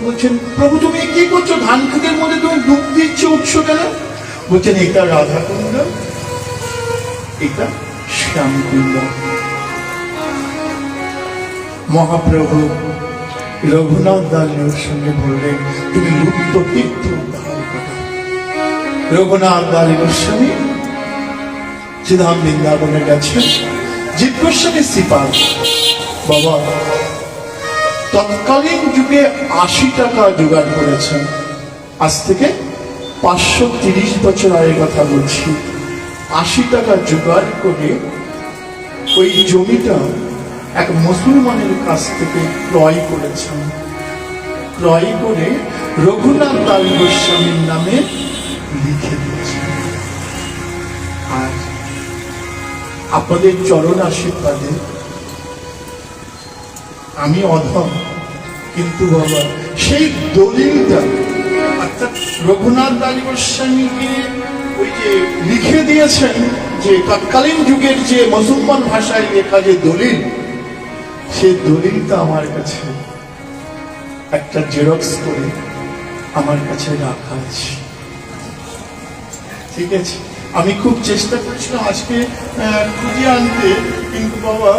বলছেন, প্রভু তুমি কি করছো? ধান ক্ষেতের মধ্যে তুমি ডুব দিচ্ছ, উঠছো কেন? বলছেন, এটা রাধাকুণ্ড, এটা শ্যামকুণ্ড। মহাপ্রভু রঘুনাথ দাসের সঙ্গে বললেন, তুমি লুপ্ত তীর্থ উদ্ধার করো। রঘুনাথ দাস গোস্বামী শ্রীধাম বৃন্দাবনে গেছেন। জীব গোস্বামী শ্রীপাদ বাবা তৎকালীন যুগে 80 টাকা জোগাড় করেছেন। আজ থেকে 530 বছর আগে কথা বলছি। 80 টাকা জোগাড় করে ওই জমিটা এক মুসলমানের কাছ থেকে ক্রয় করেছেন। ক্রয় করে রঘুনাথ দাস গোস্বামীর নামে লিখে দিয়েছেন। আর আপনাদের চরণ আশীর্বাদে আমি অধম, কিন্তু বাবা সেই দলিলটা অর্থাৎ রঘুনাথ দাস গোস্বামীকে ওই যে লিখে দিয়েছেন, যে তৎকালীন যুগের যে মুসলমান ভাষায় লেখা যে দলিল, সেই দলিলটা আমার কাছে একটা জেরক্স করে আমার কাছে রাখা আছে। ঠিক আছে, আমি খুব চেষ্টা করছিলাম আজকে খুঁজে আনতে, কিন্তু বাবা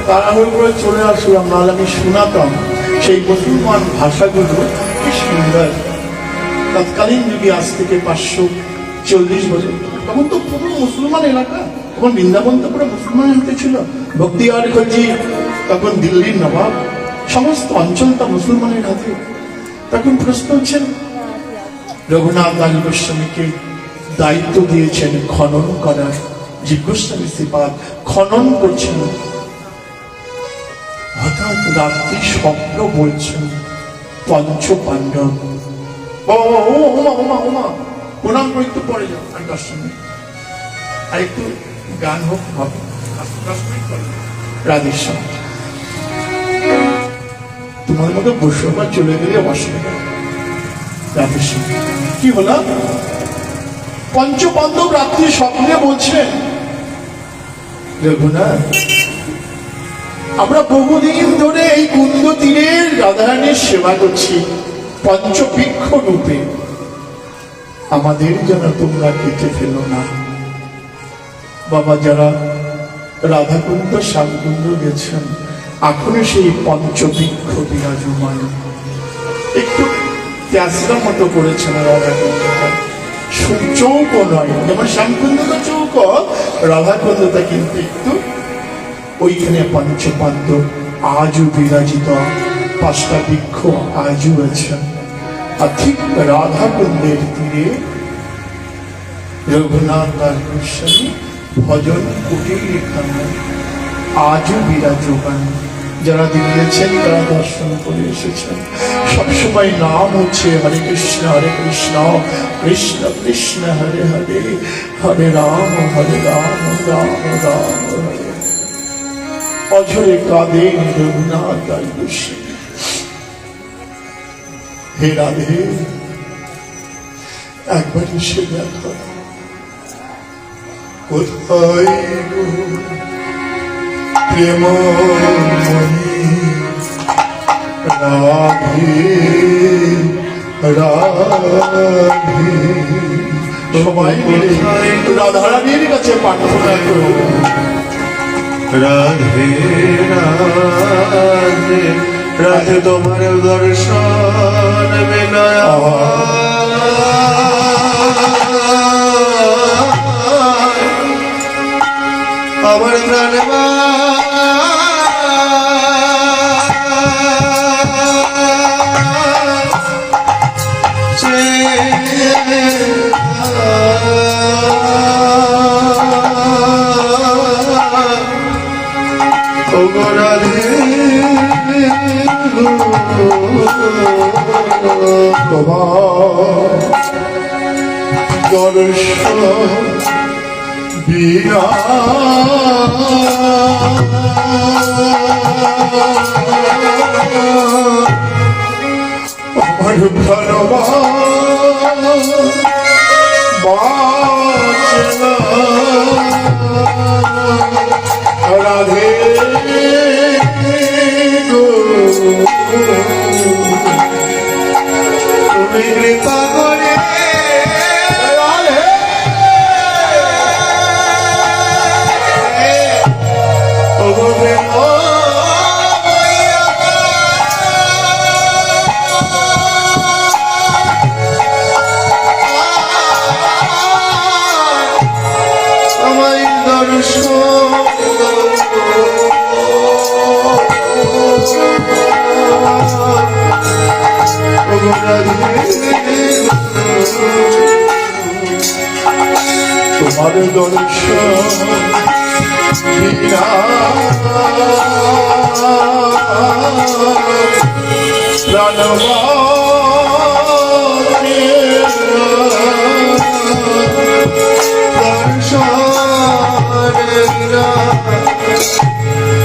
তাড়াহুড়ো করে চলে আসলাম, নাহলে আমি শোনাতাম সেই মুসলমান ভাষাগুলো কি সুন্দর। তৎকালীন যুগে আজ থেকে 540 বছর, তখন তো পুরো মুসলমান এলাকা, তখন বৃন্দাবন তো পুরো মুসলমান এলাকা ছিল। বখতিয়ার খলজি তখন দিল্লির নবাব, সমস্ত অঞ্চলটা মুসলমানের হাতে। তখন প্রশ্ন হচ্ছেন, রঘুনাথ দাস গোস্বামীকে দায়িত্ব দিয়েছেন খনন করার। জীব গোস্বামী শ্রীপাদ খনন করছেন। হঠাৎ রাত্রি স্বপ্ন বলছেন পঞ্চ পাণ্ডব। প্রণাম করে একটু পরে যাও, আর 10 মিনিট, আর একটু গান হোক, হবে 10 মিনিট পরে রাধেশ্যাম। তোমার মতো বৈষ্ণবা চলে গেলে অসুবিধা। রাধেশ্যাম কি হলো? পঞ্চপাণ্ডব রাত্রি স্বপ্নে বলছেন, রঘুনাথ আমরা বহুদিন ধরে এই কুন্দ তীরের রাধারানীর সেবা করছি পঞ্চবৃক্ষ রূপে, আমাদের যেন তোমরা কেটে ফেলো না। বাবা যারা রাধাকুণ্ড শ্যামকুণ্ড গেছেন, এখনো সেই পঞ্চবৃক্ষ বিরাজমান। একটু ত্যাসরা মতো করেছেন রাধাকুণ্ডটা, চৌকো নয়, যেমন শ্যামকুণ্ডটা চৌকো, রাধাকুণ্ডটা কিন্তু একটু ওইখানে পঞ্চপাণ্ডব আজও বিরাজিত, 5টা বৃক্ষ আজও আছেন। আর ঠিক রাধাকুণ্ডের তীরে রঘুনাথ দাস গোস্বামী ভজন কুটির এখানে আজও বিরাজমান। যারা দিয়েছেন তারা দর্শন করে এসেছেন। সবসময় নাম হচ্ছে হরে কৃষ্ণ কৃষ্ণ কৃষ্ণ হরে হরে, হরে রাম রাম রাম হরে। অঝরে কাঁদেন রঘুনাথ দাস গোস্বামী। হে রাধে, একবার এসে দেখো কোথায় গো প্রেমময়ী রাধে রাধে। সবাই মিলে রাধারানীর কাছে প্রার্থনা করো, রাধে রাধে রাধে তোমার দর্শন বিনয় আমার প্রাণবা রাধে দর্শন বিনা আমার প্রাণবান বাঁচে না রাধে গো তুমি কৃপা করে আমায় দর্শন তোমার দর্শন বিনা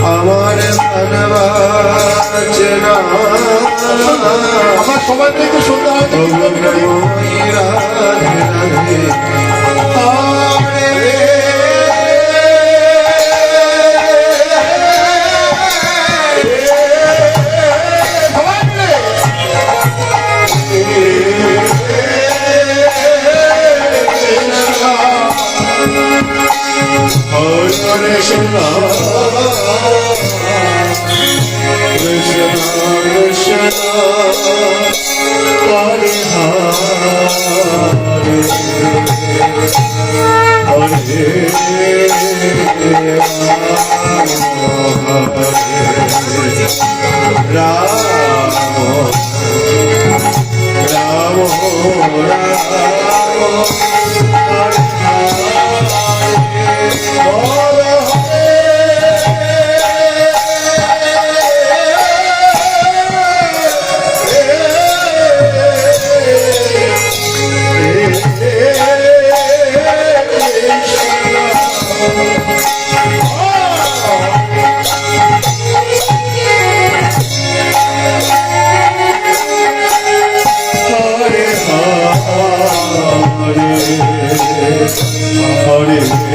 আমার প্রাণবাচে না আমার সবাই থেকে সন্ধ্যা রাধে রাধে Hare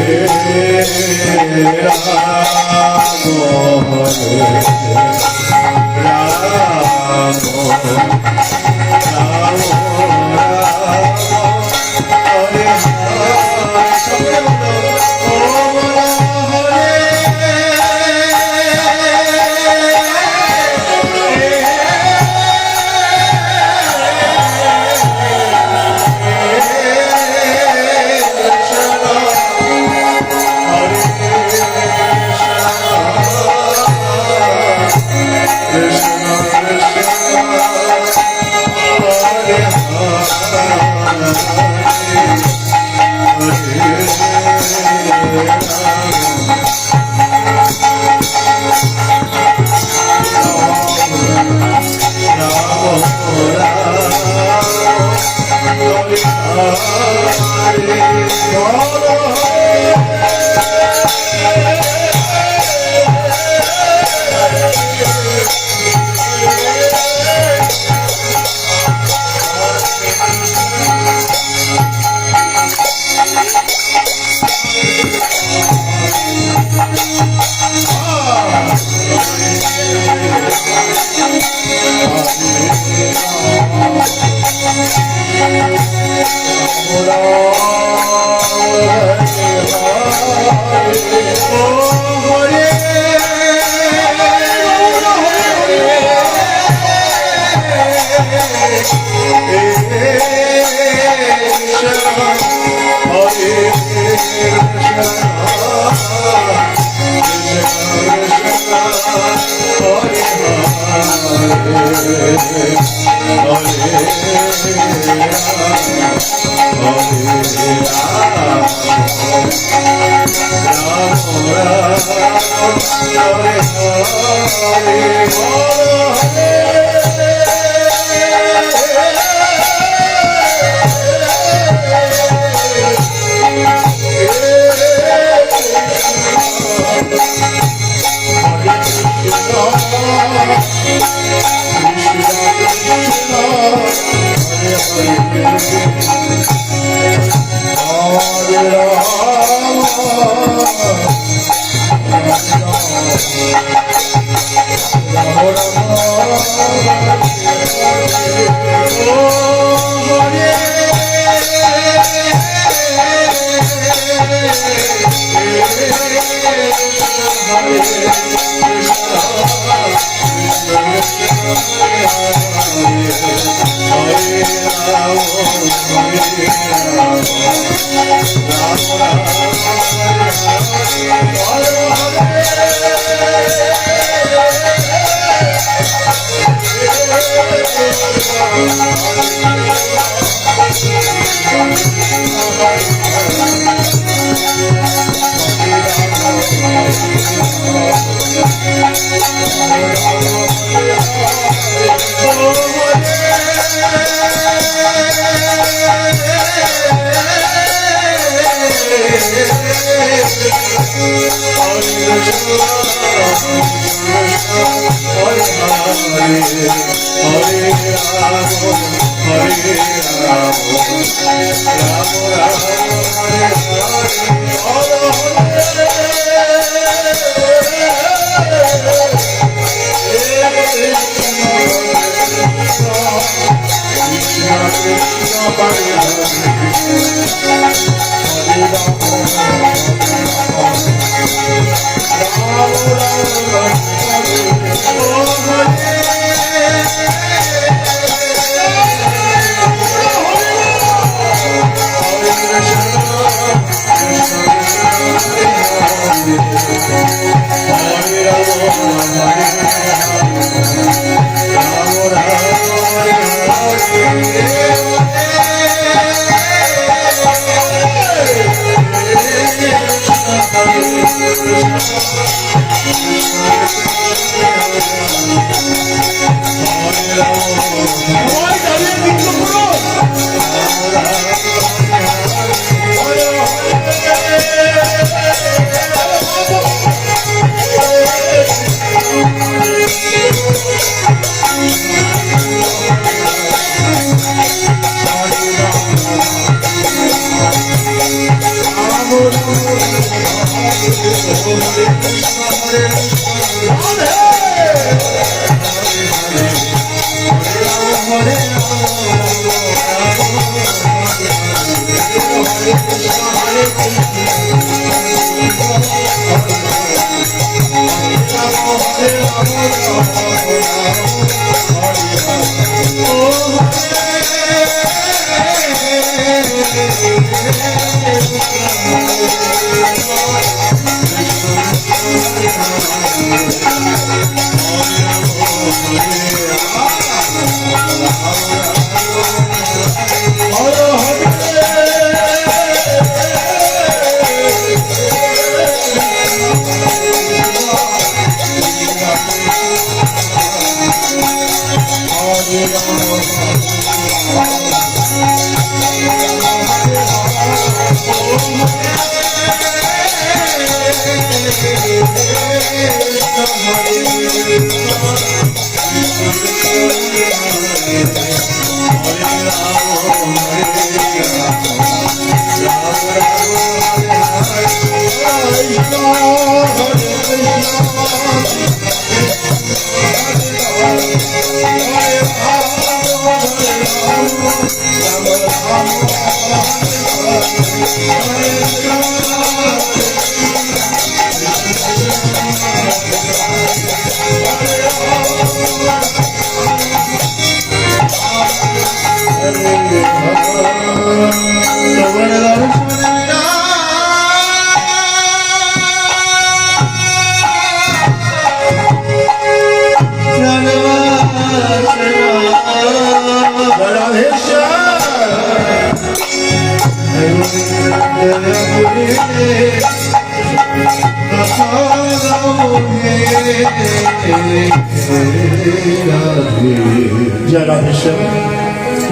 जय राधेश्याम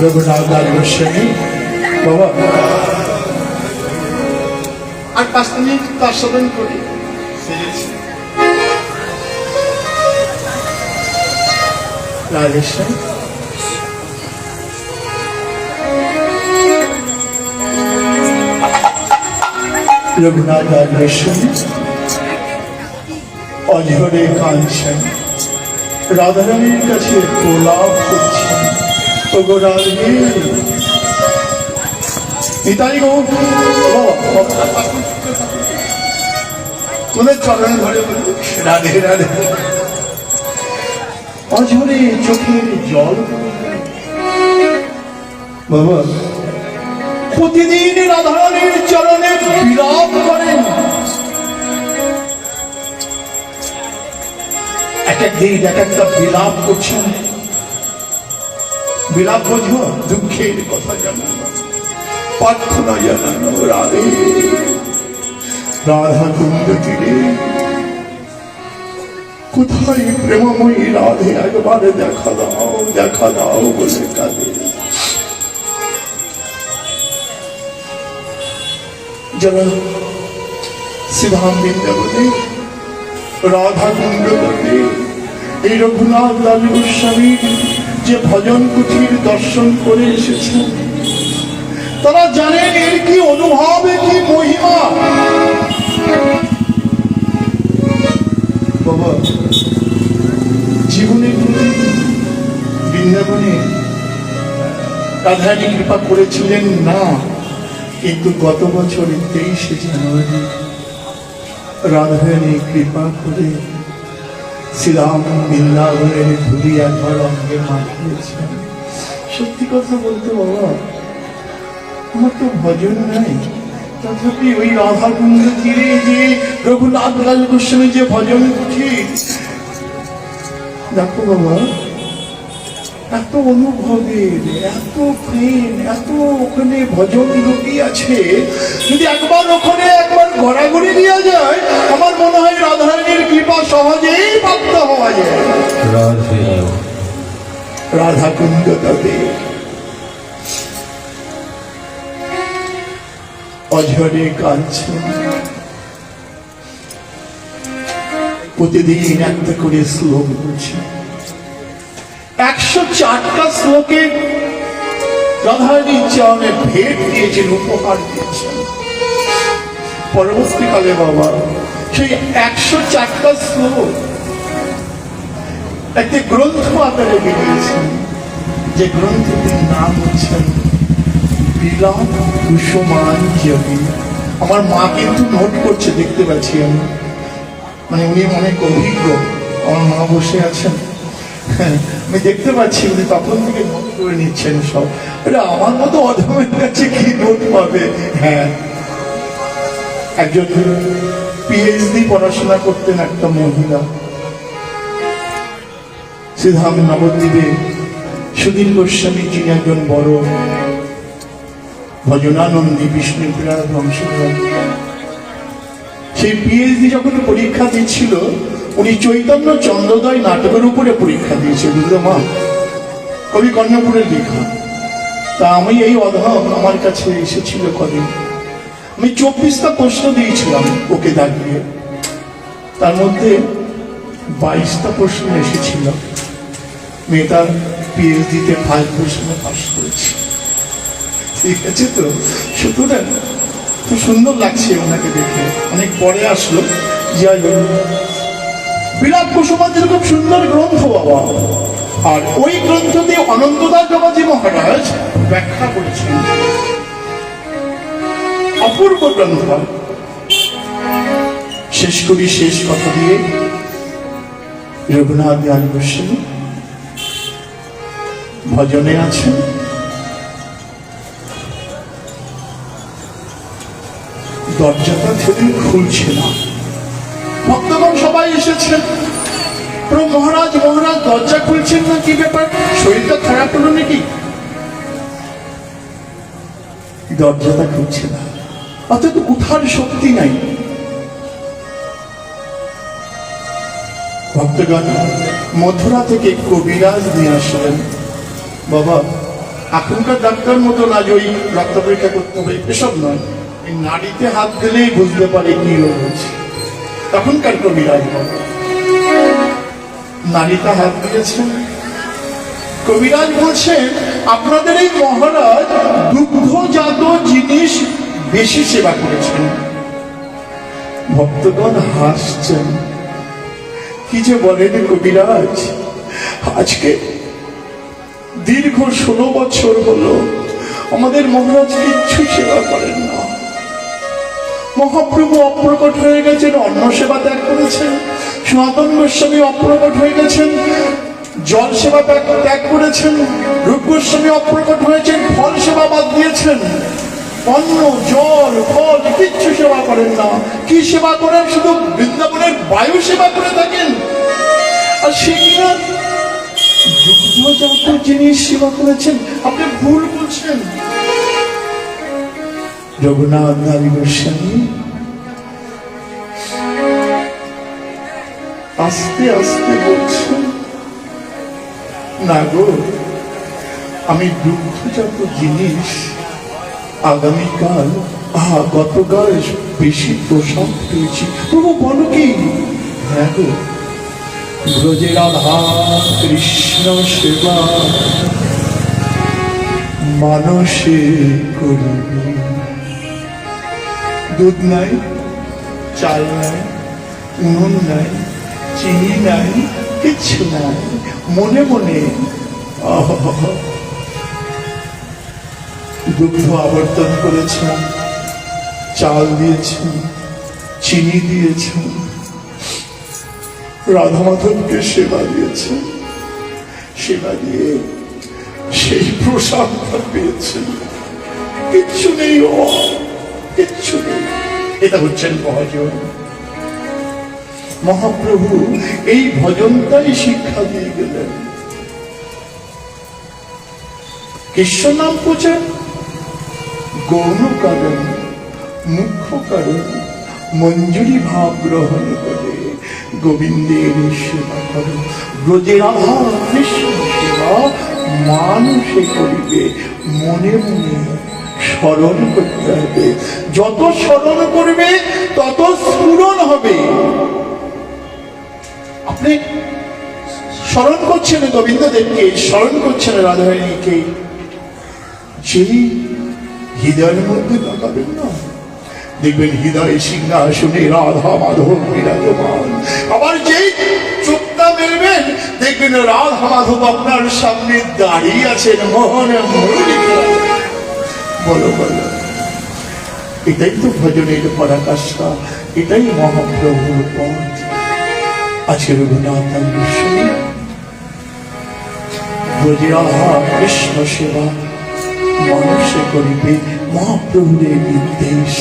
रघुनाथ दास गोस्वामी बाबा আর 5 মিনিট তার সাধন করি রাধেশ্যাম रघुनाथ दास गोस्वामी অঝরে কাঁদছেন রাধারানীর কাছে প্রলাপ করছেন ওগো রাধে নিতাই গো তোদের চরণ ধরে বলি রাধে রাধে। অঝরে চোখের জল বাবা প্রতিদিন রাধারানীর চরণে বিলাপ করেন। এক এক দিন এক একটা বিলাপ করছেন। বিলাপ বোঝো, দুঃখের কথা জানানো, প্রার্থনা জানানো। রাধে রাধা কুণ্ড তীরে কোথায় প্রেমময়ী রাধে একবার দেখা দাও বলে কাঁদে। যারা শ্রীধাম বৃন্দাবনে রাধা কুণ্ড তটে এই রঘুনাথ লাল গোস্বামীর যে ভজন কুঠির দর্শন করে এসেছেন, তারা জানেন এর কি অনুভব, কি মহিমা। বাবা জীবনে বৃন্দাবনে রাধারানী কৃপা করেছিলেন না, কিন্তু গত বছর 23শে জানুয়ারি রাধারানী কৃপা করে শ্রীরাম বৃন্দাবনের ধুলি একবার অঙ্গে মাখিয়েছেন। সত্যি কথা বলতে বাবা, আমার তো ভজন নাই, তথাপি ওই রাধা কুণ্ড তীরে যে রঘুনাথ লাল গোস্বামী যে ভজন কুঠি, দেখো বাবা এত অনুভবের, এত প্রেম, এত ওখানে ভজন লোকই আছে। যদি একবার ওখানে একবার ঘোরাঘুরি দেওয়া যায়, আমার মনে হয় রাধারানীর কৃপা সহজেই প্রাপ্ত হওয়া যায়। রাধা কুণ্ড তবে অঝরে কাঁদছে, প্রতিদিন একটা করে শ্লোক বলছে। 104টা শ্লোকে রাধারানীর চরণে ভেট দিয়েছেন, উপহার দিয়েছেন। পরবর্তীকালে বাবা সেই 104টা শ্লোক একটি গ্রন্থ আকারে বেরিয়েছেন, যে গ্রন্থটির নাম হচ্ছেন বিলাপ কুসুমাঞ্জলি। আমার মা কিন্তু নোট করছে, দেখতে পাচ্ছি আমি, মানে উনি অনেক অভিজ্ঞ। আমার মা বসে আছেন, আমি দেখতে পাচ্ছি উনি তখন থেকে নোট করে নিচ্ছেন সব। এটা আমার মতো অধমের কাছে কি নোট পাবে? হ্যাঁ, একজন পিএইচডি পড়াশোনা করতেন একটা মহিলা, শ্রীধাম নবদ্বীপে সুধীর গোস্বামী, যিনি একজন বড় ভজনানন্দী বিষ্ণুপ্রিয়ার বংশধর। সেই পিএইচডি যখন পরীক্ষা দিচ্ছিল, উনি চৈতন্য চন্দ্রোদয় নাটকের উপরে পরীক্ষা দিয়েছে, বুঝলো মা, কবি কর্ণপুরের লেখা। তা আমি এই অধম আমার কাছে এসেছিল কদিন, আমি 24টা প্রশ্ন দিয়েছিলাম ওকে দাঁড়িয়ে, তার মধ্যে 22টা প্রশ্ন এসেছিল। মেয়েটা পিএইচডিতে ফার্স্ট প্রশ্নে পাস করেছে। ঠিক আছে তো, সুতরাং খুব সুন্দর লাগছে ওনাকে দেখে। অনেক পরে আসলো, যাই হোক, বিলাপ কুসুমাঞ্জলি খুব সুন্দর গ্রন্থ বাবা। আর ওই গ্রন্থ দিয়ে অনন্তদাস বাবাজি মহারাজ ব্যাখ্যা করেছেন, অপূর্ব গ্রন্থ। শেষ করি শেষ কথা দিয়ে, রঘুনাথ লাল গোস্বামী ভজনে আছেন। দরজাটা সেদিন খুলছে না, ভক্তগণ সবাই এসেছেন। মহারাজ মহারাজ দরজা খুলছেন না, কি ব্যাপার, শরীরটা খারাপ হলো নাকি? দরজাটা খুলছে না, অর্থাৎ উঠার শক্তি নাই। ভক্তগণ মথুরা থেকে কবিরাজ নিয়ে আসলেন। বাবা এখনকার ডাক্তার মতো না যে ওই রক্ত পরীক্ষা করতে হবে, এসব নয়, এই নাড়িতে হাত দিলেই বুঝতে পারে কি রোগ হচ্ছে। তখনকার কবিরাজ নাড়িতে হাত দিয়েছেন। কবিরাজ বলছেন, আপনাদের এই মহারাজ দুগ্ধজাত জিনিস বেশি সেবা করেছেন। ভক্তগণ হাসছেন, কি যে বলেন কবিরাজ, আজকে দীর্ঘ 16 বছর হলো আমাদের মহারাজ কিচ্ছু সেবা করেন না। মহাপ্রভু অপ্রকট হয়ে গেছেন, অন্ন সেবা ত্যাগ করেছেন। সনাতন গোস্বামী অপ্রকট হয়ে গেছেন, জল সেবা ত্যাগ করেছেন। রূপ গোস্বামী অপ্রকট হয়েছেন, ফল সেবা বাদ দিয়েছেন। অন্ন জল ফল কিচ্ছু সেবা করেন না। কি সেবা করেন? শুধু বৃন্দাবনের বায়ু সেবা করে থাকেন। আর সে কিনা দুগ্ধজাত জিনিস সেবা করেছেন। আপনি ভুল বলছেন। রঘুনাথ হরি গোস্বামী আস্তে আস্তে বলছেন, না গো, আমি দুগ্ধজাত জিনিস আগামীকাল গতকাল বেশি প্রসাদ পেয়েছি। প্রভু বলো কি? হ্যাঁ গো, ব্রজে রাধা কৃষ্ণ সেবা মানসে করিবে। দুধ নাই, চাল নাই, উনুন নাই, চিনি নাই, কিচ্ছু নাই, মনে মনে দুগ্ধ আবর্তন করেছেন, চাল দিয়েছেন, চিনি দিয়েছেন, রাধা মাধবকে সেবা দিয়েছেন। সেবা দিয়ে সেই প্রসাদটা পেয়েছেন। কিচ্ছু নেই, কিচ্ছু নেই। এটা হচ্ছেন ভজন। মহাপ্রভু এই ভজনটাই শিক্ষা দিয়ে গেলেন। কৃষ্ণ নাম প্রচার গৌণ কারণ, মুখ্য কারণ। মঞ্জুরি ভাব গ্রহণ করে গোবিন্দের সেবা করো। ব্রজে রাধা কৃষ্ণ সেবা মানুষে করিবে। মনে মনে স্মরণ করতে হবে। যত স্মরণ করবে তত স্ফুরণ হবে। আপনি স্মরণ করছেন গোবিন্দদেবকে, স্মরণ করছেন রাধারানীকে, সেই হৃদয়ের মধ্যে লাগাবেন না, দেখবেন হৃদয় সিংহাসনে রাধা মাধব বিরাজমান। আবার যেই চোখটা মেলবেন দেখবেন রাধা মাধব আপনার সামনে দাঁড়িয়ে আছেন মোহনে মুরলী খেলা। বলো বলো, এটাই তো ভজনের পরাকাষ্ঠা, এটাই মহাপ্রভুর পথ। আজকে রঘুনাথ গোস্বামী ব্রজে রাধা কৃষ্ণ সেবা মানুষে করিবে মহাপ্রভুর এই নির্দেশ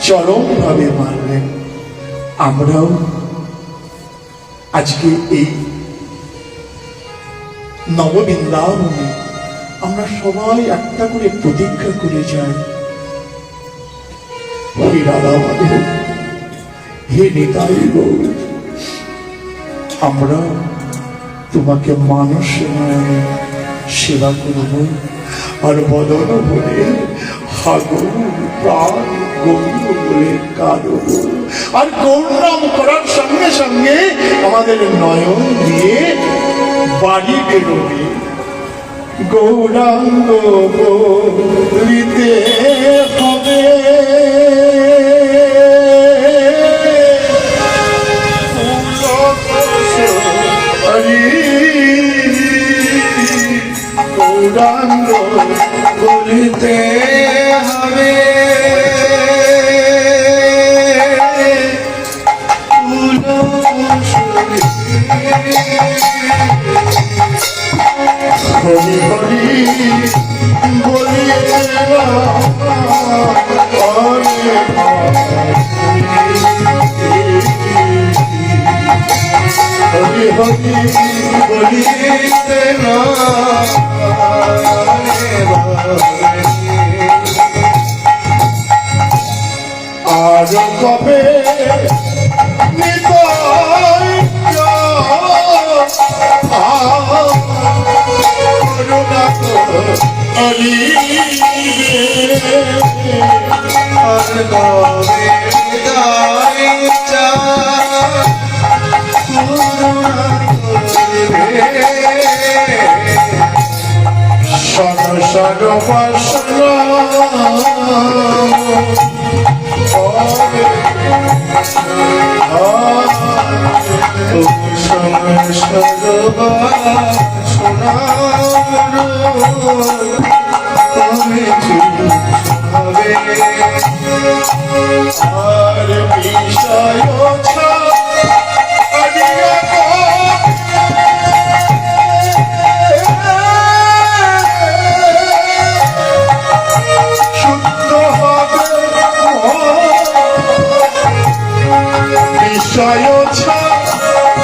চরম ভাবে মানলেন। আমরাও আজকে এই নববৃন্দাবনে আমরা সবাই একটা করে প্রতিজ্ঞা করে যাই, হে রাধা মাধব, হে নিতাই গৌর, আমরা তোমাকে মানুষ নয়নে সেবা করব। আর বদন বলে হাগো প্রাণ গৌর বলে কাঁদব। আর গৌর নাম করার সঙ্গে সঙ্গে আমাদের নয়ন দিয়ে বাড়ি বেরোবে। গৌরাঙ্গ বলিতে হবে, গৌরাঙ্গ বলিতে হবে। হরি হরি বলিতে হরি হরি বলিতে আর কবে হবে আর বিষয় ছাড়িয়া শুদ্ধ হবে বিষয় ছাড়িয়া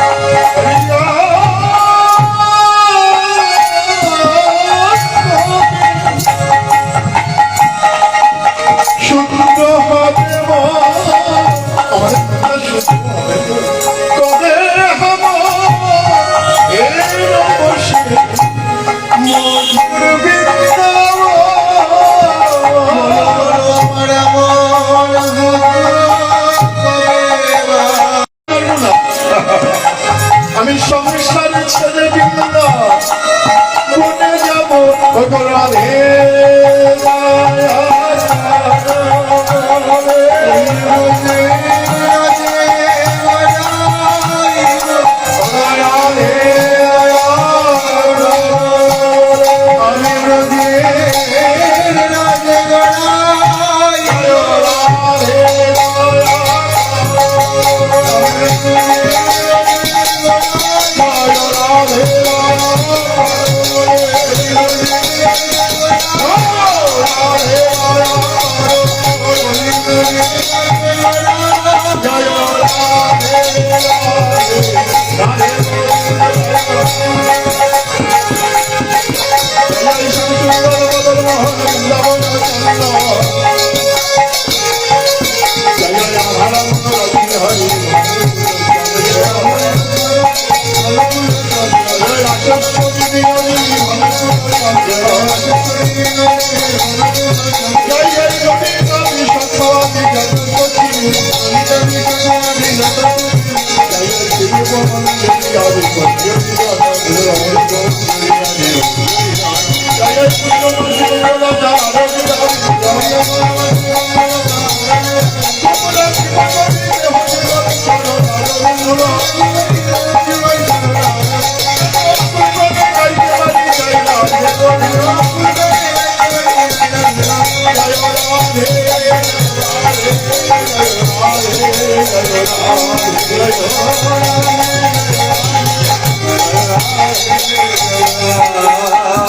শুদ্ধ হবে তবে হব এর বসে মধুর আমি সংসার ছেড়ে দিল মনে যাব রাধে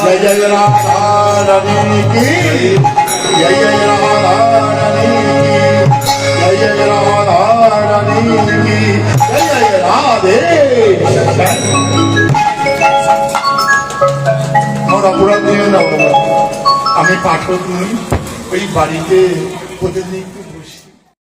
जय जय राधा रानी की जय जय राधा रानी की जय जय राधा रानी की जय जय राधे আমার অপরাধ নিয়ে নাও আমি পাঠক নই ওই বাড়িতে প্রতিদিন